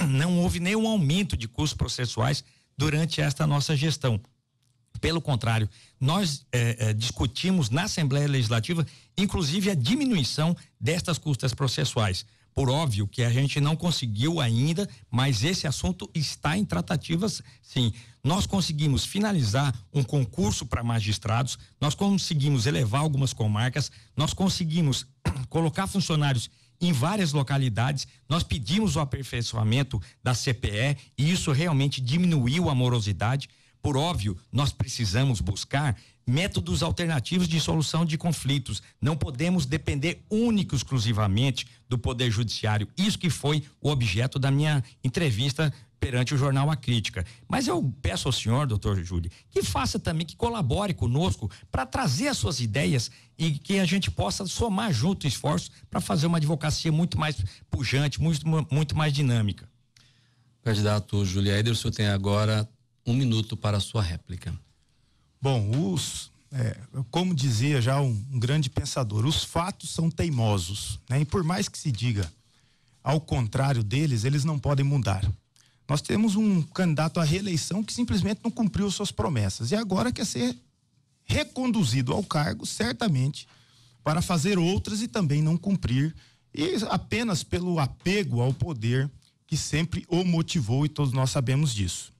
não houve nenhum aumento de custos processuais durante esta nossa gestão. Pelo contrário, nós discutimos na Assembleia Legislativa, inclusive, a diminuição destas custas processuais. Por óbvio que a gente não conseguiu ainda, mas esse assunto está em tratativas, sim. Nós conseguimos finalizar um concurso para magistrados, nós conseguimos elevar algumas comarcas, nós conseguimos colocar funcionários em várias localidades, nós pedimos o aperfeiçoamento da CPE e isso realmente diminuiu a morosidade. Por óbvio, nós precisamos buscar métodos alternativos de solução de conflitos. Não podemos depender exclusivamente do Poder Judiciário. Isso que foi o objeto da minha entrevista perante o jornal A Crítica. Mas eu peço ao senhor, doutor Júlio, que faça também, que colabore conosco para trazer as suas ideias e que a gente possa somar junto esforços para fazer uma advocacia muito mais pujante, muito mais dinâmica.
Candidato Julie Heider, o senhor tem agora 1 minuto para a sua réplica.
Bom, como dizia já um grande pensador, os fatos são teimosos, né? E por mais que se diga ao contrário deles, eles não podem mudar. Nós temos um candidato à reeleição que simplesmente não cumpriu suas promessas e agora quer ser reconduzido ao cargo, certamente, para fazer outras e também não cumprir, e apenas pelo apego ao poder que sempre o motivou, e todos nós sabemos disso.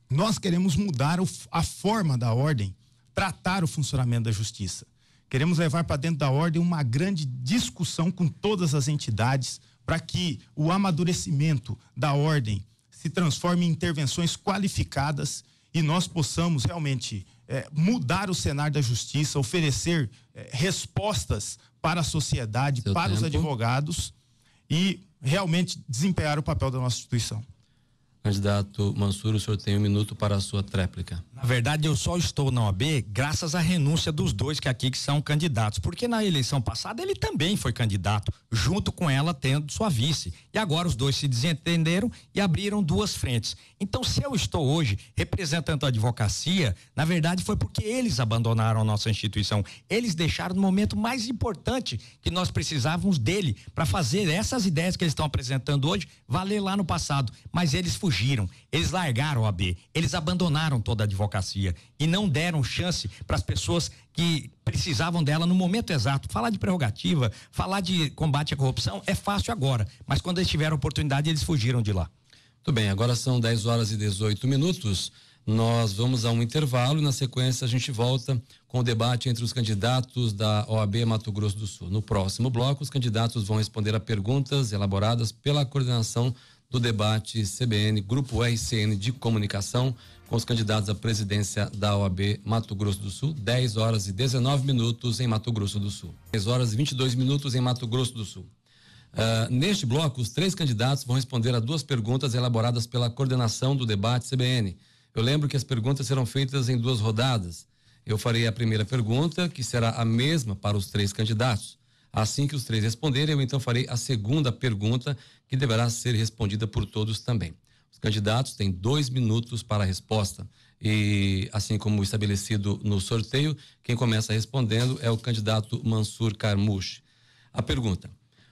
Nós queremos mudar a forma da ordem, tratar o funcionamento da justiça. Queremos levar para dentro da ordem uma grande discussão com todas as entidades para que o amadurecimento da ordem se transforme em intervenções qualificadas e nós possamos realmente mudar o cenário da justiça, oferecer respostas para a sociedade, os advogados e realmente desempenhar o papel da nossa instituição.
Candidato Mansur, o senhor tem 1 minuto para a sua tréplica.
Na verdade, eu só estou na OAB graças à renúncia dos dois que são candidatos, porque na eleição passada ele também foi candidato, junto com ela tendo sua vice. E agora os dois se desentenderam e abriram 2 frentes. Então, se eu estou hoje representando a advocacia, na verdade foi porque eles abandonaram a nossa instituição. Eles deixaram no momento mais importante que nós precisávamos dele para fazer essas ideias que eles estão apresentando hoje valer lá no passado. Mas eles fugiram, eles largaram a OAB, eles abandonaram toda a advocacia e não deram chance para as pessoas que precisavam dela no momento exato. Falar de prerrogativa, falar de combate à corrupção é fácil agora, mas quando eles tiveram oportunidade, eles fugiram de lá.
Muito bem, agora são 10h18. Nós vamos a um intervalo e na sequência a gente volta com o debate entre os candidatos da OAB Mato Grosso do Sul. No próximo bloco, os candidatos vão responder a perguntas elaboradas pela coordenação do debate CBN, Grupo RCN de Comunicação, com os candidatos à presidência da OAB Mato Grosso do Sul, 10h19 em Mato Grosso do Sul. 10h22 em Mato Grosso do Sul. Neste bloco, os 3 candidatos vão responder a 2 perguntas elaboradas pela coordenação do debate CBN. Eu lembro que as perguntas serão feitas em 2 rodadas. Eu farei a primeira pergunta, que será a mesma para os 3 candidatos. Assim que os 3 responderem, eu então farei a segunda pergunta, que deverá ser respondida por todos também. Os candidatos têm 2 minutos para a resposta. E, assim como estabelecido no sorteio, quem começa respondendo é o candidato Mansur Carmouche. A pergunta: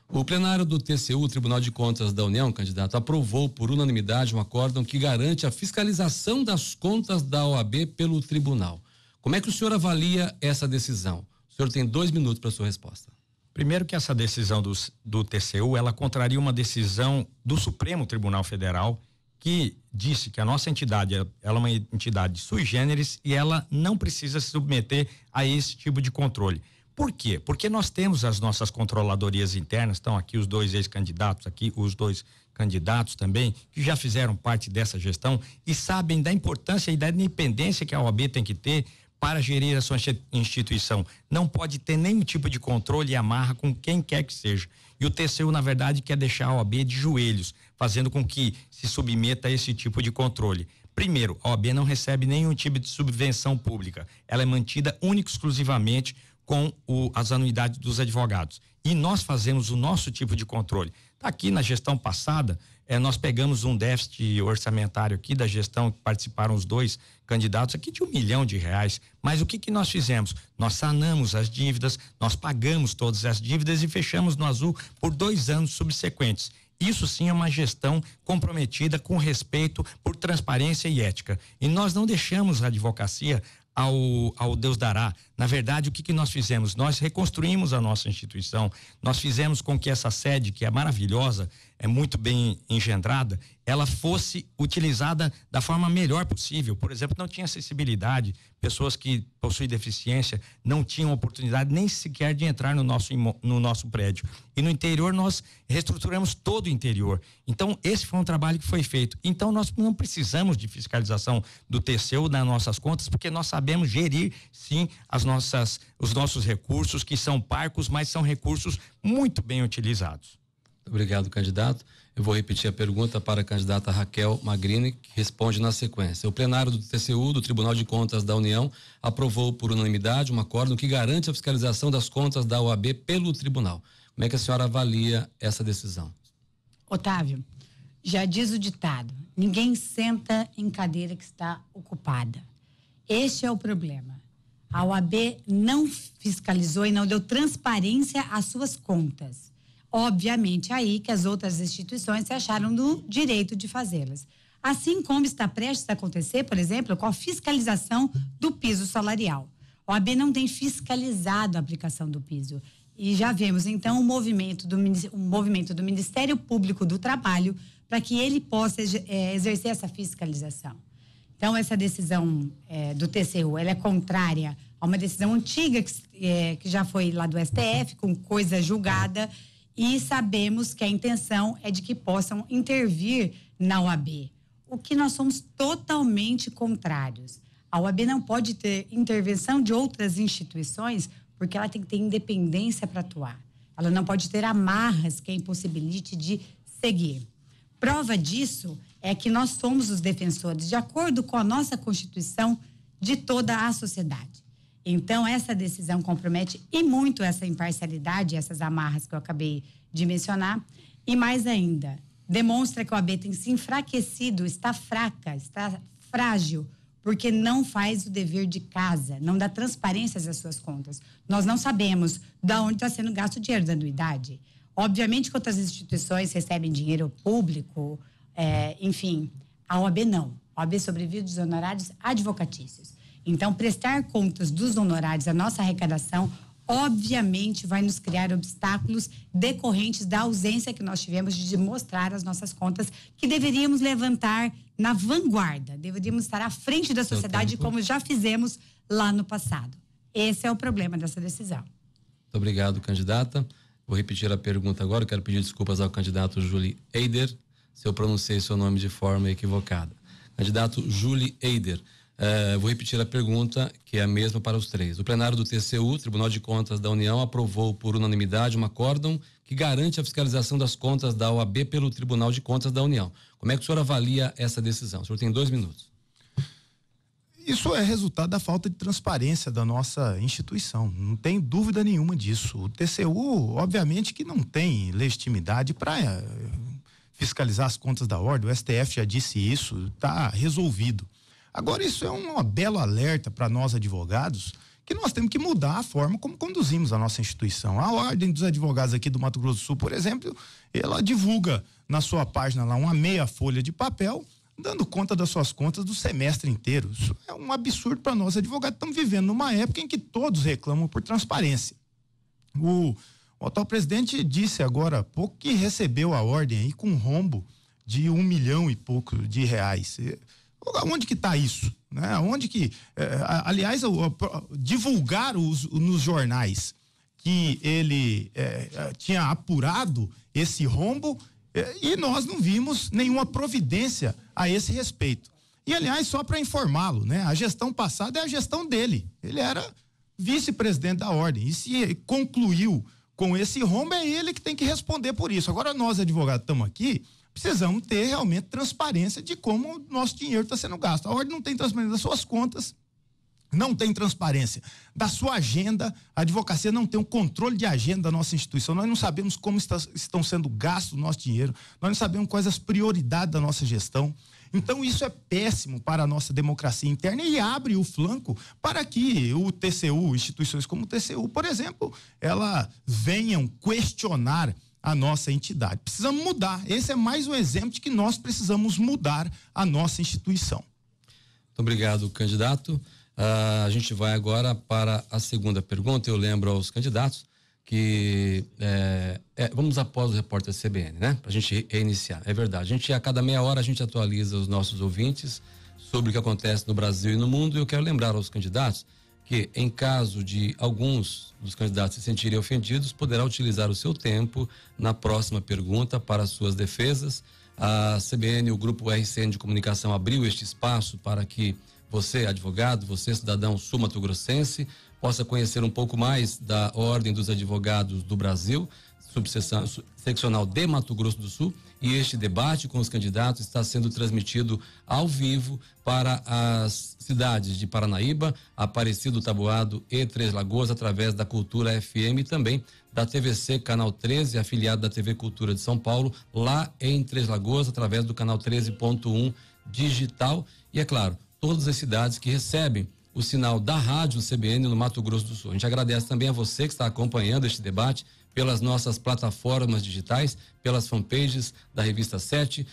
o plenário do TCU, Tribunal de Contas da União, candidato, aprovou por unanimidade um acórdão que garante a fiscalização das contas da OAB pelo tribunal. Como é que o senhor avalia essa decisão? O senhor tem 2 minutos para a sua resposta.
Primeiro que essa decisão do TCU, ela contraria uma decisão do Supremo Tribunal Federal, que disse que a nossa entidade, ela é uma entidade sui generis e ela não precisa se submeter a esse tipo de controle. Por quê? Porque nós temos as nossas controladorias internas, estão aqui os 2 ex-candidatos, aqui os 2 candidatos também, que já fizeram parte dessa gestão e sabem da importância e da independência que a OAB tem que ter para gerir a sua instituição. Não pode ter nenhum tipo de controle e amarra com quem quer que seja. E o TCU, na verdade, quer deixar a OAB de joelhos, fazendo com que se submeta a esse tipo de controle. Primeiro, a OAB não recebe nenhum tipo de subvenção pública. Ela é mantida única e exclusivamente com as anuidades dos advogados. E nós fazemos o nosso tipo de controle. Aqui na gestão passada, nós pegamos um déficit orçamentário aqui da gestão, que participaram os 2 candidatos aqui de R$1 milhão. Mas o que nós fizemos? Nós sanamos as dívidas, nós pagamos todas as dívidas e fechamos no azul por 2 anos subsequentes. Isso sim é uma gestão comprometida com respeito por transparência e ética. E nós não deixamos a advocacia ao Deus dará. Na verdade, o que nós fizemos? Nós reconstruímos a nossa instituição, nós fizemos com que essa sede, que é maravilhosa, é muito bem engendrada, ela fosse utilizada da forma melhor possível. Por exemplo, não tinha acessibilidade, pessoas que possuem deficiência não tinham oportunidade nem sequer de entrar no nosso prédio. E no interior nós reestruturamos todo o interior. Então, esse foi um trabalho que foi feito. Então, nós não precisamos de fiscalização do TCU nas nossas contas, porque nós sabemos gerir, sim, os nossos recursos, que são parcos, mas são recursos muito bem utilizados.
Obrigado, candidato. Eu vou repetir a pergunta para a candidata Raquel Magrini, que responde na sequência. O plenário do TCU, do Tribunal de Contas da União, aprovou por unanimidade um acórdão que garante a fiscalização das contas da OAB pelo tribunal. Como é que a senhora avalia essa decisão?
Otávio, já diz o ditado: ninguém senta em cadeira que está ocupada. Este é o problema. A OAB não fiscalizou e não deu transparência às suas contas. Obviamente, aí que as outras instituições se acharam no direito de fazê-las. Assim como está prestes a acontecer, por exemplo, com a fiscalização do piso salarial. A OAB não tem fiscalizado a aplicação do piso. E já vemos, então, um movimento do Ministério Público do Trabalho para que ele possa exercer essa fiscalização. Então, essa decisão do TCU, ela é contrária a uma decisão antiga que já foi lá do STF, com coisa julgada, e sabemos que a intenção é de que possam intervir na OAB, o que nós somos totalmente contrários. A OAB não pode ter intervenção de outras instituições, porque ela tem que ter independência para atuar. Ela não pode ter amarras que a impossibilite de seguir. Prova disso é que nós somos os defensores, de acordo com a nossa Constituição, de toda a sociedade. Então, essa decisão compromete e muito essa imparcialidade, essas amarras que eu acabei de mencionar, e mais ainda, demonstra que a OAB tem se enfraquecido, está fraca, está frágil, porque não faz o dever de casa, não dá transparência às suas contas. Nós não sabemos de onde está sendo gasto o dinheiro da anuidade. Obviamente que outras instituições recebem dinheiro público, enfim, a OAB não. A OAB sobrevive dos honorários advocatícios. Então, prestar contas dos honorários, a nossa arrecadação, obviamente vai nos criar obstáculos decorrentes da ausência que nós tivemos de mostrar as nossas contas, que deveríamos levantar na vanguarda, deveríamos estar à frente da sociedade, como já fizemos lá no passado. Esse é o problema dessa decisão.
Muito obrigado, candidata. Vou repetir a pergunta agora, quero pedir desculpas ao candidato Julie Eider, se eu pronunciei seu nome de forma equivocada. Candidato Julie Eider, vou repetir a pergunta, que é a mesma para os três. O plenário do TCU, Tribunal de Contas da União, aprovou por unanimidade um acórdão que garante a fiscalização das contas da OAB pelo Tribunal de Contas da União. Como é que o senhor avalia essa decisão? O senhor tem 2 minutos.
Isso é resultado da falta de transparência da nossa instituição, não tem dúvida nenhuma disso. O TCU, obviamente que não tem legitimidade para fiscalizar as contas da ordem, o STF já disse isso, está resolvido. Agora, isso é um belo alerta para nós advogados, que nós temos que mudar a forma como conduzimos a nossa instituição. A Ordem dos Advogados aqui do Mato Grosso do Sul, por exemplo, ela divulga na sua página lá uma meia folha de papel, dando conta das suas contas do semestre inteiro. Isso é um absurdo para nós advogados. Estamos vivendo numa época em que todos reclamam por transparência. O atual presidente disse agora há pouco que recebeu a ordem aí com um rombo de 1 milhão e pouco de reais. Onde que está isso? Né? Onde que, aliás, divulgar nos jornais que ele tinha apurado esse rombo e nós não vimos nenhuma providência a esse respeito. E, aliás, só para informá-lo, né? A gestão passada é a gestão dele. Ele era vice-presidente da ordem. E se concluiu com esse rombo, é ele que tem que responder por isso. Agora, nós, advogados, estamos aqui, precisamos ter realmente transparência de como o nosso dinheiro está sendo gasto. A ordem não tem transparência das suas contas, não tem transparência da sua agenda, a advocacia não tem um controle de agenda da nossa instituição, nós não sabemos como estão sendo gastos o nosso dinheiro, nós não sabemos quais as prioridades da nossa gestão. Então isso é péssimo para a nossa democracia interna e abre o flanco para que o TCU, instituições como o TCU, por exemplo, ela venham questionar a nossa entidade. Precisamos mudar. Esse é mais um exemplo de que nós precisamos mudar a nossa instituição.
Muito obrigado, candidato. A gente vai agora para a segunda pergunta. Eu lembro aos candidatos que vamos após o repórter CBN, né? Para a gente reiniciar. É verdade. A cada meia hora a gente atualiza os nossos ouvintes sobre o que acontece no Brasil e no mundo. E eu quero lembrar aos candidatos que, em caso de alguns dos candidatos se sentirem ofendidos, poderá utilizar o seu tempo na próxima pergunta para as suas defesas. A CBN, o Grupo RCN de Comunicação, abriu este espaço para que você, advogado, você, cidadão sul-mato-grossense, possa conhecer um pouco mais da Ordem dos Advogados do Brasil, seccional de Mato Grosso do Sul, e este debate com os candidatos está sendo transmitido ao vivo para as cidades de Paranaíba, Aparecido, Taboado e Três Lagoas, através da Cultura FM e também da TVC Canal 13, afiliado da TV Cultura de São Paulo, lá em Três Lagoas, através do canal 13.1 digital. E, é claro, todas as cidades que recebem o sinal da rádio CBN no Mato Grosso do Sul. A gente agradece também a você que está acompanhando este debate pelas nossas plataformas digitais, pelas fanpages da Revista 7,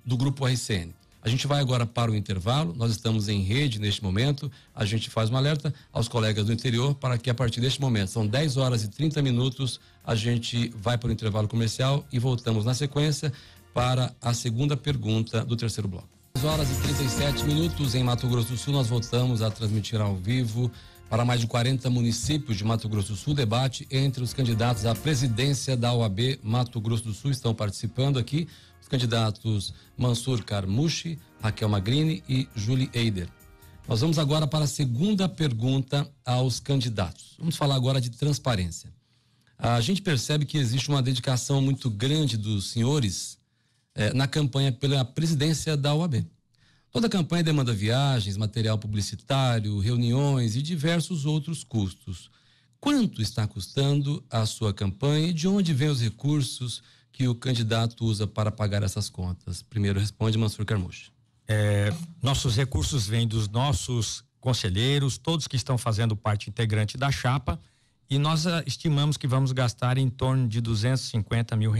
do Grupo RCN. A gente vai agora para o intervalo, nós estamos em rede neste momento, a gente faz um alerta aos colegas do interior para que a partir deste momento, são 10 horas e 30 minutos, a gente vai para o intervalo comercial e voltamos na sequência para a segunda pergunta do terceiro bloco. 10 horas e 37 minutos em Mato Grosso do Sul, nós voltamos a transmitir ao vivo para mais de 40 municípios de Mato Grosso do Sul, debate entre os candidatos à presidência da OAB Mato Grosso do Sul. Estão participando aqui os candidatos Mansur Carmucci, Raquel Magrini e Julie Eider. Nós vamos agora para a segunda pergunta aos candidatos. Vamos falar agora de transparência. A gente percebe que existe uma dedicação muito grande dos senhores na campanha pela presidência da OAB. Toda a campanha demanda viagens, material publicitário, reuniões e diversos outros custos. Quanto está custando a sua campanha e de onde vêm os recursos que o candidato usa para pagar essas contas? Primeiro responde Mansur Carmouche.
Nossos recursos vêm dos nossos conselheiros, todos que estão fazendo parte integrante da chapa, e nós estimamos que vamos gastar em torno de R$250 mil.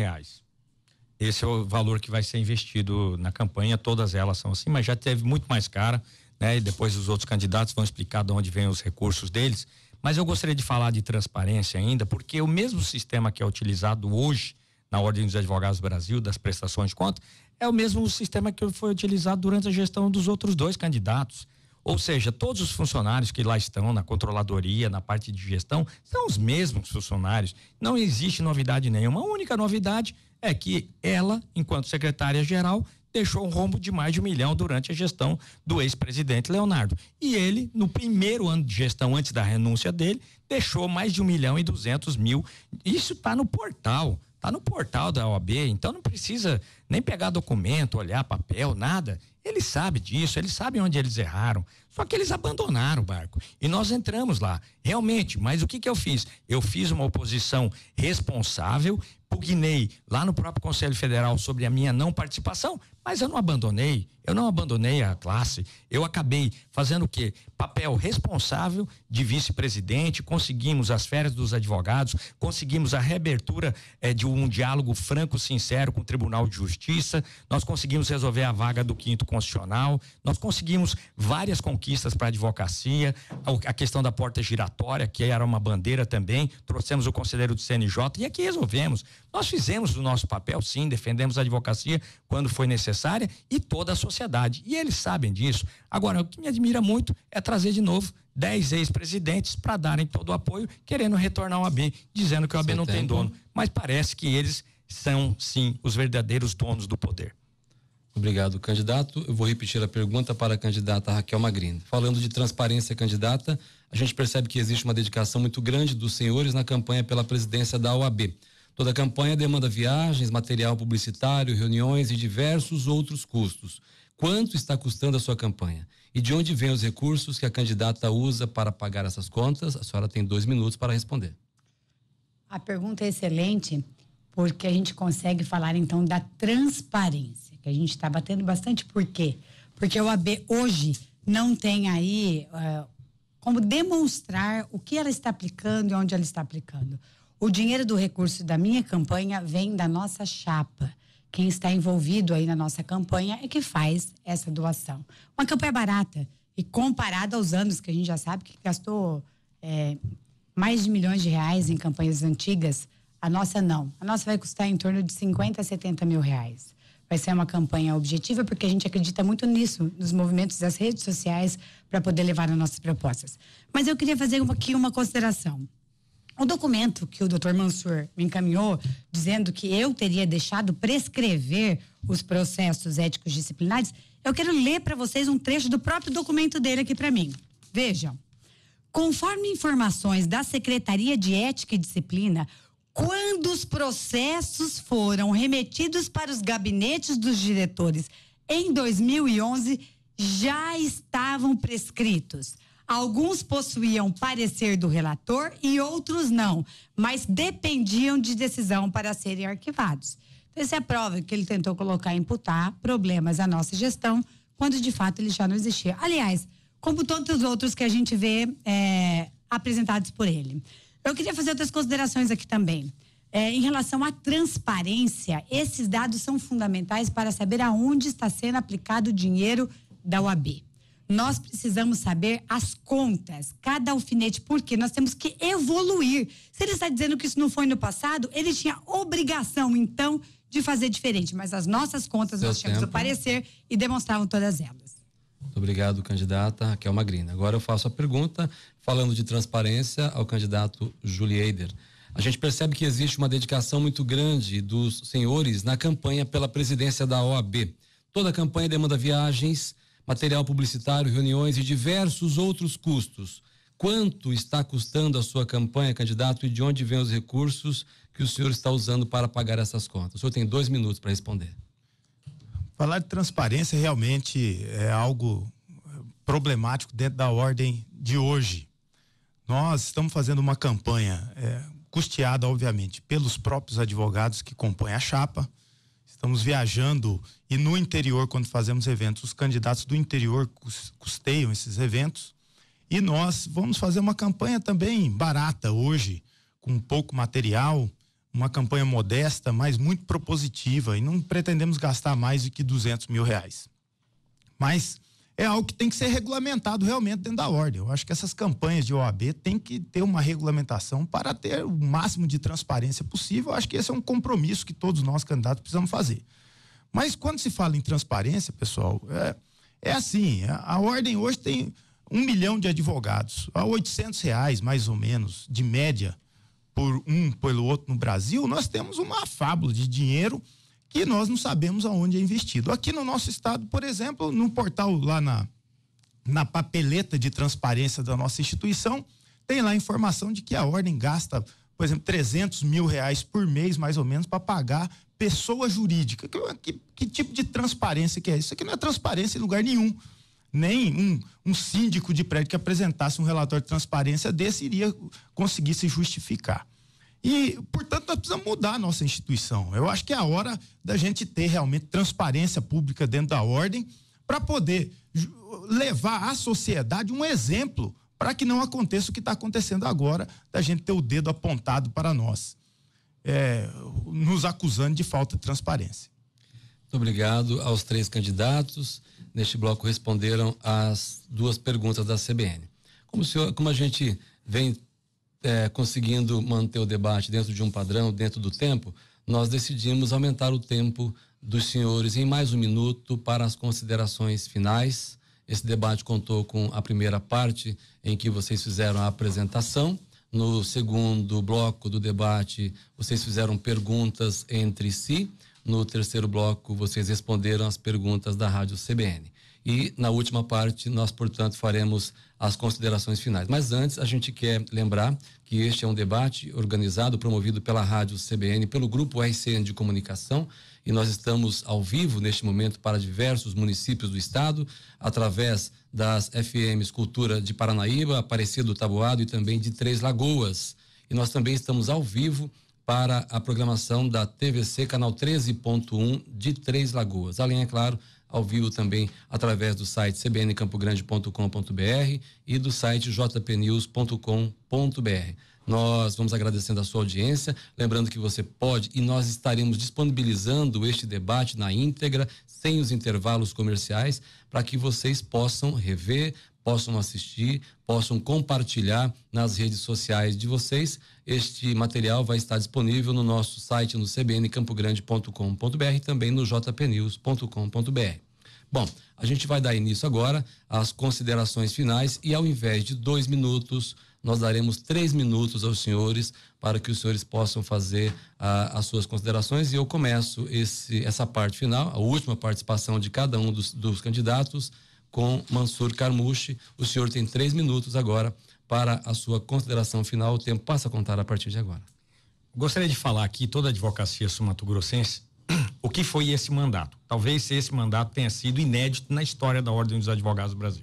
Esse é o valor que vai ser investido na campanha, todas elas são assim, mas já teve muito mais cara, né? E depois os outros candidatos vão explicar de onde vêm os recursos deles. Mas eu gostaria de falar de transparência ainda, porque o mesmo sistema que é utilizado hoje na Ordem dos Advogados do Brasil, das prestações de contas, é o mesmo sistema que foi utilizado durante a gestão dos outros dois candidatos. Ou seja, todos os funcionários que lá estão na controladoria, na parte de gestão, são os mesmos funcionários. Não existe novidade nenhuma. A única novidade é que ela, enquanto secretária-geral, deixou um rombo de mais de R$1 milhão durante a gestão do ex-presidente Leonardo. E ele, no primeiro ano de gestão, antes da renúncia dele, deixou mais de R$1.200.000. Isso está no portal. Está no portal da OAB, então não precisa nem pegar documento, olhar papel, nada. Eles sabem disso, eles sabem onde eles erraram. Só que eles abandonaram o barco. E nós entramos lá, realmente. Mas o que eu fiz? Eu fiz uma oposição responsável, pugnei lá no próprio Conselho Federal sobre a minha não participação, mas eu não abandonei a classe. Eu acabei fazendo o quê? Papel responsável de vice-presidente, conseguimos as férias dos advogados, conseguimos a reabertura de um diálogo franco, sincero com o Tribunal de Justiça, nós conseguimos resolver a vaga do 5º Constitucional, nós conseguimos várias conquistas para a advocacia, a questão da porta giratória, que era uma bandeira também, trouxemos o conselheiro do CNJ e aqui resolvemos. Nós fizemos o nosso papel, sim, defendemos a advocacia quando foi necessária e toda a sociedade. E eles sabem disso. Agora, o que me admira muito é trazer de novo 10 ex-presidentes para darem todo o apoio, querendo retornar ao AB, dizendo que o AB não tem dono. Mas parece que eles são, sim, os verdadeiros donos do poder.
Obrigado, candidato. Eu vou repetir a pergunta para a candidata Raquel Magrini. Falando de transparência, candidata, a gente percebe que existe uma dedicação muito grande dos senhores na campanha pela presidência da OAB. Toda a campanha demanda viagens, material publicitário, reuniões e diversos outros custos. Quanto está custando a sua campanha? E de onde vêm os recursos que a candidata usa para pagar essas contas? A senhora tem 2 minutos para responder.
A pergunta é excelente, porque a gente consegue falar então da transparência, que a gente está batendo bastante. Por quê? Porque o AB hoje não tem aí como demonstrar o que ela está aplicando e onde ela está aplicando. O dinheiro do recurso da minha campanha vem da nossa chapa. Quem está envolvido aí na nossa campanha é que faz essa doação. Uma campanha barata e comparada aos anos que a gente já sabe que gastou mais de milhões de reais em campanhas antigas, a nossa não. A nossa vai custar em torno de 50 a 70 mil reais. Vai ser uma campanha objetiva porque a gente acredita muito nisso, nos movimentos das redes sociais para poder levar as nossas propostas. Mas eu queria fazer aqui uma consideração. O documento que o doutor Mansur me encaminhou, dizendo que eu teria deixado prescrever os processos éticos disciplinares, eu quero ler para vocês um trecho do próprio documento dele aqui para mim. Vejam. Conforme informações da Secretaria de Ética e Disciplina, quando os processos foram remetidos para os gabinetes dos diretores em 2011, já estavam prescritos. Alguns possuíam parecer do relator e outros não, mas dependiam de decisão para serem arquivados. Então, essa é a prova que ele tentou colocar, imputar problemas à nossa gestão, quando de fato ele já não existia. Aliás, como todos os outros que a gente vê apresentados por ele. Eu queria fazer outras considerações aqui também. Em relação à transparência, esses dados são fundamentais para saber aonde está sendo aplicado o dinheiro da OAB. Nós precisamos saber as contas, cada alfinete, porque nós temos que evoluir. Se ele está dizendo que isso não foi no passado, ele tinha obrigação, então, de fazer diferente. Mas as nossas contas, nós tínhamos o parecer e demonstravam todas elas.
Muito obrigado, candidata Raquel Magrini. Agora eu faço a pergunta, falando de transparência, ao candidato Júlio Eider. A gente percebe que existe uma dedicação muito grande dos senhores na campanha pela presidência da OAB. Toda a campanha demanda viagens, material publicitário, reuniões e diversos outros custos. Quanto está custando a sua campanha, candidato, e de onde vêm os recursos que o senhor está usando para pagar essas contas? O senhor tem 2 minutos para responder.
Falar de transparência realmente é algo problemático dentro da ordem de hoje. Nós estamos fazendo uma campanha custeada, obviamente, pelos próprios advogados que compõem a chapa. Estamos viajando e no interior, quando fazemos eventos, os candidatos do interior custeiam esses eventos. E nós vamos fazer uma campanha também barata hoje, com pouco material, uma campanha modesta, mas muito propositiva, e não pretendemos gastar mais do que R$200 mil. Mas é algo que tem que ser regulamentado realmente dentro da ordem. Eu acho que essas campanhas de OAB tem que ter uma regulamentação para ter o máximo de transparência possível. Eu acho que esse é um compromisso que todos nós candidatos precisamos fazer. Mas quando se fala em transparência, pessoal, é assim, a ordem hoje tem 1 milhão de advogados, a R$800 mais ou menos, de média, por um pelo outro no Brasil. Nós temos uma fábula de dinheiro que nós não sabemos aonde é investido. Aqui no nosso estado, por exemplo, no portal lá na papeleta de transparência da nossa instituição, tem lá a informação de que a ordem gasta, por exemplo, R$300 mil por mês, mais ou menos, para pagar pessoa jurídica. Que tipo de transparência que é isso? Isso aqui não é transparência em lugar nenhum. Nem um síndico de prédio que apresentasse um relatório de transparência desse iria conseguir se justificar. E, portanto, nós precisamos mudar a nossa instituição. Eu acho que é a hora da gente ter realmente transparência pública dentro da ordem para poder levar à sociedade um exemplo para que não aconteça o que está acontecendo agora, da gente ter o dedo apontado para nós, nos acusando de falta de transparência.
Muito obrigado aos 3 candidatos. Neste bloco responderam as 2 perguntas da CBN. Como a gente vem conseguindo manter o debate dentro de um padrão, dentro do tempo, nós decidimos aumentar o tempo dos senhores em mais 1 minuto para as considerações finais. Esse debate contou com a primeira parte, em que vocês fizeram a apresentação. No segundo bloco do debate, vocês fizeram perguntas entre si. No terceiro bloco, vocês responderam as perguntas da Rádio CBN. E na última parte, nós, portanto, faremos as considerações finais. Mas antes, a gente quer lembrar que este é um debate organizado, promovido pela Rádio CBN, pelo Grupo RCN de Comunicação, e nós estamos ao vivo neste momento para diversos municípios do estado, através das FMs Cultura de Paranaíba, Aparecida do Taboado e também de Três Lagoas. E nós também estamos ao vivo para a programação da TVC, canal 13.1 de Três Lagoas. Além, é claro, ao vivo também através do site cbncampogrande.com.br e do site jpnews.com.br. Nós vamos agradecendo a sua audiência, lembrando que você pode, e nós estaremos disponibilizando este debate na íntegra, sem os intervalos comerciais, para que vocês possam rever, possam assistir, possam compartilhar nas redes sociais de vocês. Este material vai estar disponível no nosso site, no cbncampogrande.com.br e também no jpnews.com.br. Bom, a gente vai dar início agora às considerações finais e, ao invés de 2 minutos, nós daremos 3 minutos aos senhores para que os senhores possam fazer as suas considerações, e eu começo essa parte final, a última participação de cada um dos candidatos, com Mansur Carmouche. O senhor tem 3 minutos agora para a sua consideração final. O tempo passa a contar a partir de agora.
Gostaria de falar aqui, toda a advocacia sul-mato-grossense, o que foi esse mandato. Talvez esse mandato tenha sido inédito na história da Ordem dos Advogados do Brasil.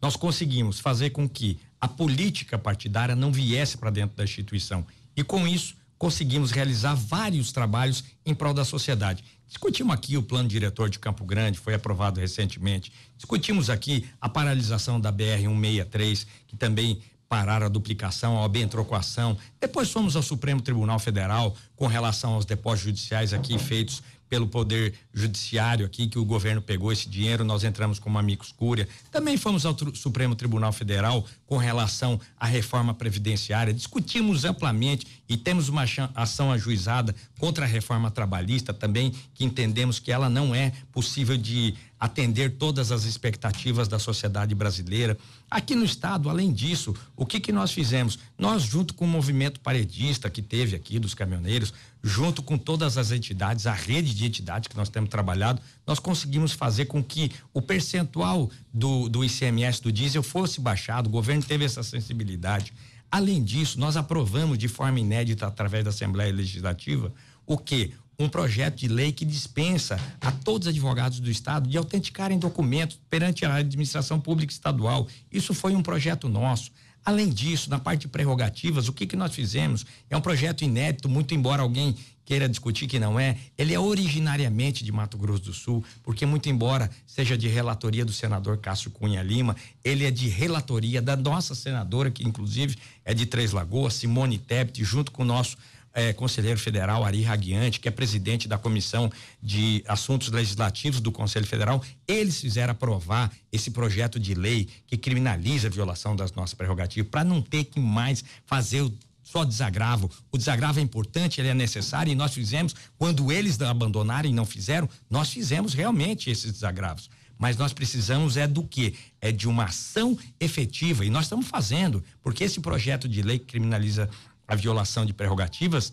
Nós conseguimos fazer com que a política partidária não viesse para dentro da instituição, e com isso conseguimos realizar vários trabalhos em prol da sociedade. Discutimos aqui o plano diretor de Campo Grande, foi aprovado recentemente. Discutimos aqui a paralisação da BR-163, que também pararam a duplicação, a OAB entrou com a ação. Depois fomos ao Supremo Tribunal Federal com relação aos depósitos judiciais aqui feitos pelo Poder Judiciário aqui, que o governo pegou esse dinheiro, nós entramos como amicus curiae. Também fomos ao Supremo Tribunal Federal com relação à reforma previdenciária, discutimos amplamente e temos uma ação ajuizada contra a reforma trabalhista também, que entendemos que ela não é possível de atender todas as expectativas da sociedade brasileira. Aqui no estado, além disso, o que nós fizemos? Nós, junto com o movimento paredista que teve aqui dos caminhoneiros, junto com todas as entidades, a rede de entidades que nós temos trabalhado, nós conseguimos fazer com que o percentual do ICMS do diesel fosse baixado. O governo teve essa sensibilidade. Além disso, nós aprovamos de forma inédita, através da Assembleia Legislativa, o quê? um projeto de lei que dispensa a todos os advogados do estado de autenticarem documentos perante a administração pública estadual. Isso foi um projeto nosso. Além disso, na parte de prerrogativas, o que nós fizemos é um projeto inédito, muito embora alguém queira discutir que não é, ele é originariamente de Mato Grosso do Sul, porque muito embora seja de relatoria do senador Cássio Cunha Lima, ele é de relatoria da nossa senadora, que inclusive é de Três Lagoas, Simone Tebet, junto com o nosso conselheiro federal Ari Raguiante, que é presidente da Comissão de Assuntos Legislativos do Conselho Federal. Eles fizeram aprovar esse projeto de lei que criminaliza a violação das nossas prerrogativas, para não ter que mais fazer só desagravo. O desagravo é importante, ele é necessário, e nós fizemos. Quando eles abandonarem e não fizeram, nós fizemos realmente esses desagravos. Mas nós precisamos do quê? É de uma ação efetiva, e nós estamos fazendo, porque esse projeto de lei que criminaliza a violação de prerrogativas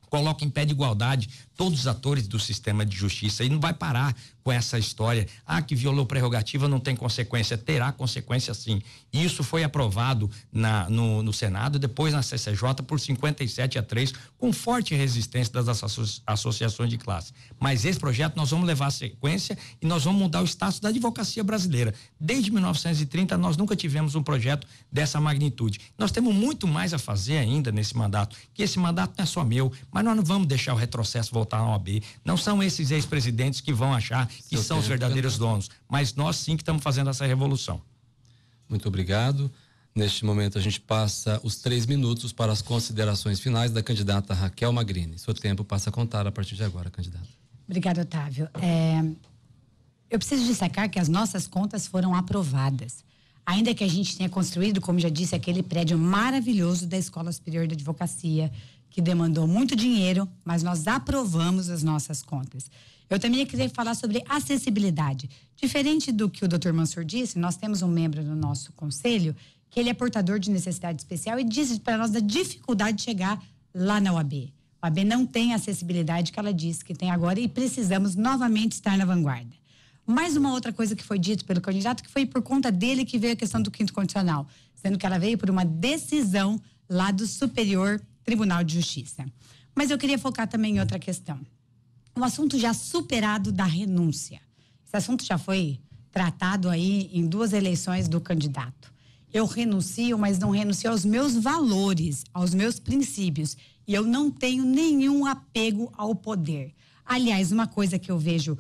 coloca em pé de igualdade todos os atores do sistema de justiça, e não vai parar com essa história, que violou prerrogativa não tem consequência. Terá consequência sim. Isso foi aprovado no Senado, depois na CCJ por 57-3, com forte resistência das associações de classe. Mas esse projeto nós vamos levar a sequência e nós vamos mudar o status da advocacia brasileira. Desde 1930 nós nunca tivemos um projeto dessa magnitude. Nós temos muito mais a fazer ainda nesse mandato, que esse mandato não é só meu, mas nós não vamos deixar o retrocesso voltar na OAB. Não são esses ex-presidentes que vão achar que são os verdadeiros donos, mas nós sim que estamos fazendo essa revolução.
Muito obrigado. Neste momento a gente passa os 3 minutos para as considerações finais da candidata Raquel Magrini. Seu tempo passa a contar a partir de agora, candidata.
Obrigada, Otávio. Eu preciso destacar que as nossas contas foram aprovadas. Ainda que a gente tenha construído, como já disse, aquele prédio maravilhoso da Escola Superior de Advocacia, que demandou muito dinheiro, mas nós aprovamos as nossas contas. Eu também queria falar sobre acessibilidade. Diferente do que o Dr. Mansur disse, nós temos um membro no nosso conselho que ele é portador de necessidade especial e disse para nós da dificuldade de chegar lá na OAB. A OAB não tem a acessibilidade que ela disse que tem agora e precisamos novamente estar na vanguarda. Mais uma outra coisa que foi dito pelo candidato, que foi por conta dele que veio a questão do quinto condicional, sendo que ela veio por uma decisão lá do Superior Tribunal de Justiça. Mas eu queria focar também em outra questão. Um assunto já superado da renúncia. Esse assunto já foi tratado aí em 2 eleições do candidato. Eu renuncio, mas não renuncio aos meus valores, aos meus princípios. E eu não tenho nenhum apego ao poder. Aliás, uma coisa que eu vejo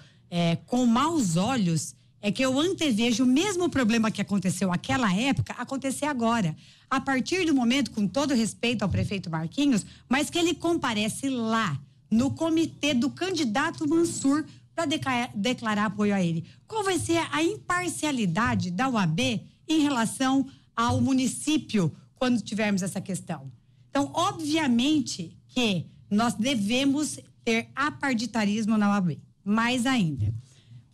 com maus olhos é que eu antevejo o mesmo problema que aconteceu naquela época acontecer agora. A partir do momento, com todo respeito ao prefeito Marquinhos, mas que ele comparece lá no comitê do candidato Mansur para declarar apoio a ele. Qual vai ser a imparcialidade da UAB em relação ao município quando tivermos essa questão? Então, obviamente que nós devemos ter apartidarianismo na UAB. Mais ainda,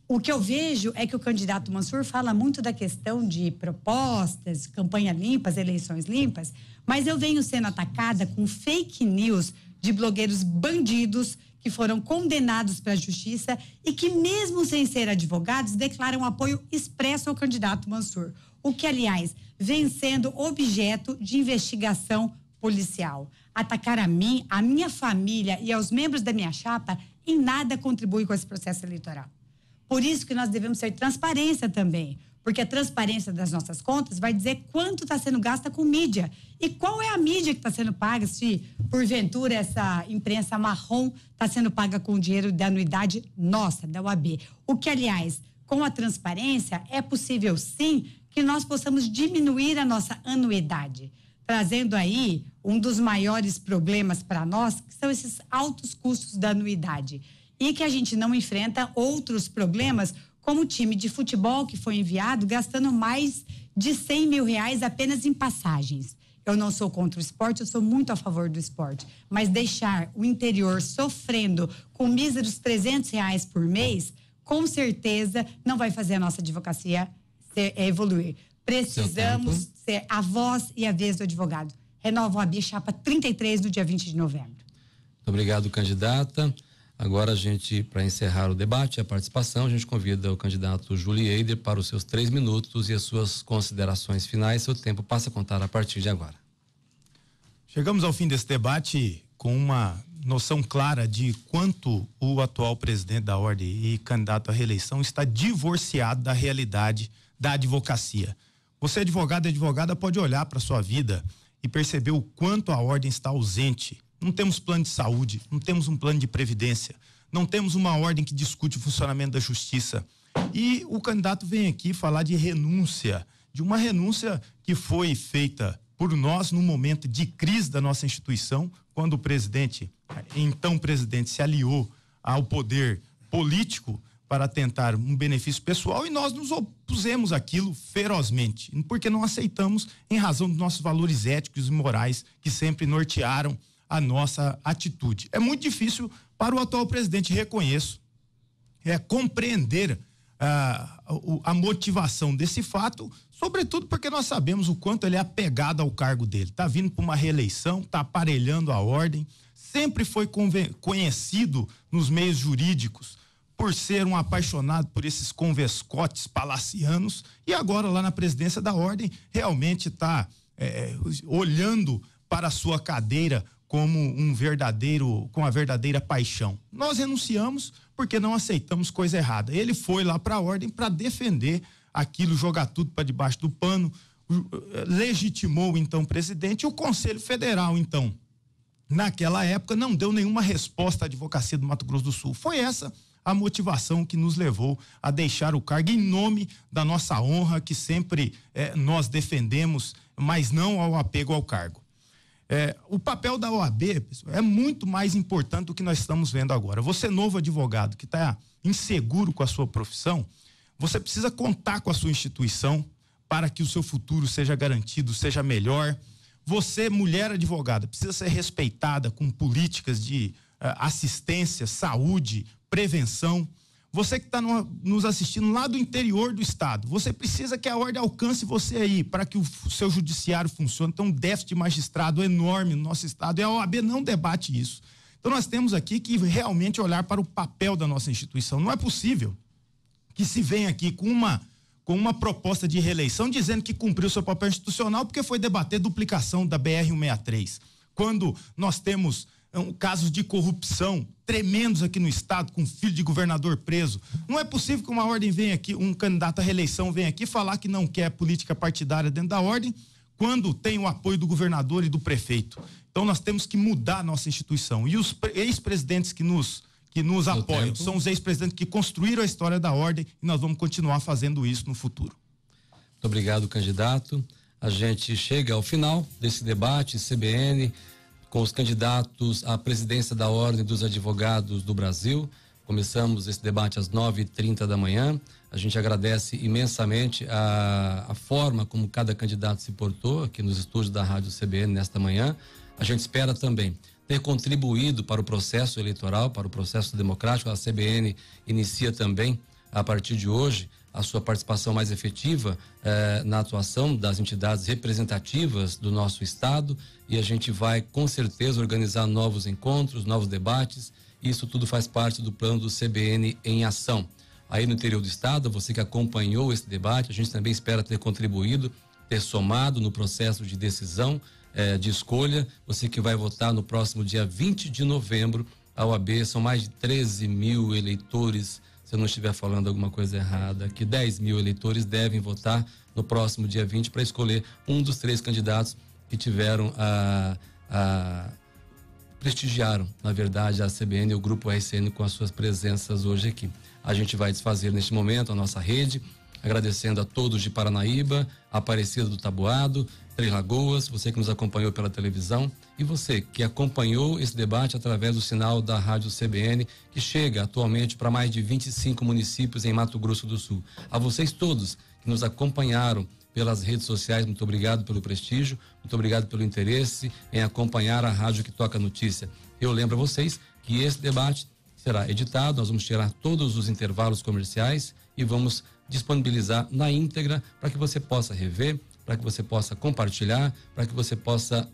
o que eu vejo é que o candidato Mansur fala muito da questão de propostas, campanha limpas, eleições limpas, mas eu venho sendo atacada com fake news de blogueiros bandidos que foram condenados para a justiça e que, mesmo sem ser advogados, declaram apoio expresso ao candidato Mansur. O que, aliás, vem sendo objeto de investigação policial. Atacar a mim, a minha família e aos membros da minha chapa em nada contribui com esse processo eleitoral. Por isso que nós devemos ter transparência também, porque a transparência das nossas contas vai dizer quanto está sendo gasta com mídia e qual é a mídia que está sendo paga, se porventura essa imprensa marrom está sendo paga com o dinheiro da anuidade nossa, da UAB. O que, aliás, com a transparência é possível sim que nós possamos diminuir a nossa anuidade, trazendo aí um dos maiores problemas para nós, que são esses altos custos da anuidade. E que a gente não enfrenta outros problemas, como o time de futebol que foi enviado gastando mais de R$100 mil apenas em passagens. Eu não sou contra o esporte, eu sou muito a favor do esporte. Mas deixar o interior sofrendo com míseros R$300 por mês, com certeza não vai fazer a nossa advocacia evoluir. Precisamos ser a voz e a vez do advogado. Renova a OAB, chapa 33, no dia 20 de novembro.
Muito obrigado, candidata. Agora a gente, para encerrar o debate e a participação, a gente convida o candidato Júlio Eider para os seus 3 minutos e as suas considerações finais. Seu tempo passa a contar a partir de agora.
Chegamos ao fim desse debate com uma noção clara de quanto o atual presidente da ordem e candidato à reeleição está divorciado da realidade da advocacia. Você, advogado e advogada, pode olhar para sua vida e perceber o quanto a ordem está ausente. Não temos plano de saúde, não temos um plano de previdência, não temos uma ordem que discute o funcionamento da justiça. E o candidato vem aqui falar de renúncia, de uma renúncia que foi feita por nós no momento de crise da nossa instituição, quando o presidente, então presidente, se aliou ao poder político para tentar um benefício pessoal, e nós nos opusemos àquilo ferozmente, porque não aceitamos em razão dos nossos valores éticos e morais que sempre nortearam a nossa atitude. É muito difícil para o atual presidente, reconheço, compreender a motivação desse fato, sobretudo porque nós sabemos o quanto ele é apegado ao cargo dele. Está vindo para uma reeleição, está aparelhando a ordem, sempre foi conhecido nos meios jurídicos por ser um apaixonado por esses convescotes palacianos, e agora lá na presidência da ordem realmente está olhando para a sua cadeira como com a verdadeira paixão. Nós renunciamos porque não aceitamos coisa errada. Ele foi lá para a ordem para defender aquilo, jogar tudo para debaixo do pano, legitimou o então presidente, e o Conselho Federal, então, naquela época, não deu nenhuma resposta à advocacia do Mato Grosso do Sul. Foi essa a motivação que nos levou a deixar o cargo em nome da nossa honra, que sempre nós defendemos, mas não ao apego ao cargo. O papel da OAB, pessoal, é muito mais importante do que nós estamos vendo agora. Você, novo advogado que está inseguro com a sua profissão, você precisa contar com a sua instituição para que o seu futuro seja garantido, seja melhor. Você, mulher advogada, precisa ser respeitada com políticas de assistência, saúde, prevenção. Você que está nos assistindo lá do interior do estado, você precisa que a ordem alcance você aí, para que o seu judiciário funcione. Então, um déficit de magistrado enorme no nosso estado, e a OAB não debate isso. Então, nós temos aqui que realmente olhar para o papel da nossa instituição. Não é possível que se venha aqui com uma proposta de reeleição dizendo que cumpriu seu papel institucional porque foi debater duplicação da BR-163. Quando nós temos casos de corrupção tremendos aqui no estado, com filho de governador preso. Não é possível que uma ordem venha aqui, um candidato à reeleição venha aqui falar que não quer política partidária dentro da ordem, quando tem o apoio do governador e do prefeito. Então nós temos que mudar a nossa instituição. E os ex-presidentes que nos apoiam são os ex-presidentes que construíram a história da ordem, e nós vamos continuar fazendo isso no futuro.
Muito obrigado, candidato. A gente chega ao final desse debate CBN com os candidatos à presidência da Ordem dos Advogados do Brasil. Começamos esse debate às 9h30 da manhã. A gente agradece imensamente a forma como cada candidato se portou aqui nos estúdios da Rádio CBN nesta manhã. A gente espera também ter contribuído para o processo eleitoral, para o processo democrático. A CBN inicia também, a partir de hoje, a sua participação mais efetiva na atuação das entidades representativas do nosso estado, e a gente vai com certeza organizar novos encontros, novos debates. Isso tudo faz parte do plano do CBN em ação. Aí no interior do estado, você que acompanhou esse debate, a gente também espera ter contribuído, ter somado no processo de decisão, de escolha. Você que vai votar no próximo dia 20 de novembro, a OAB, são mais de 13 mil eleitores. Se eu não estiver falando alguma coisa errada, que 10 mil eleitores devem votar no próximo dia 20 para escolher um dos 3 candidatos que tiveram prestigiaram, na verdade, a CBN e o Grupo RCN com as suas presenças hoje aqui. A gente vai desfazer neste momento a nossa rede, agradecendo a todos de Paranaíba, Aparecida do Taboado, Três Lagoas, você que nos acompanhou pela televisão, e você que acompanhou esse debate através do sinal da Rádio CBN, que chega atualmente para mais de 25 municípios em Mato Grosso do Sul. A vocês todos que nos acompanharam pelas redes sociais, muito obrigado pelo prestígio, muito obrigado pelo interesse em acompanhar a Rádio que Toca Notícia. Eu lembro a vocês que esse debate será editado, nós vamos tirar todos os intervalos comerciais e vamos disponibilizar na íntegra para que você possa rever, para que você possa compartilhar, para que você possa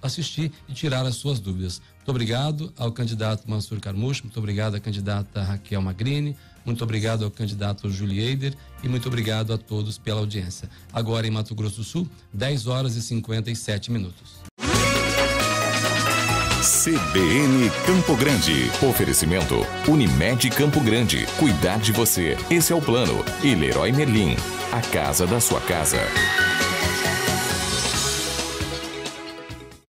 assistir e tirar as suas dúvidas. Muito obrigado ao candidato Mansur Carmucho, muito obrigado à candidata Raquel Magrini, muito obrigado ao candidato Júlio Eider e muito obrigado a todos pela audiência. Agora em Mato Grosso do Sul, 10h57.
CBN Campo Grande. Oferecimento Unimed Campo Grande. Cuidar de você. Esse é o plano. E Leroy Merlin. A casa da sua casa.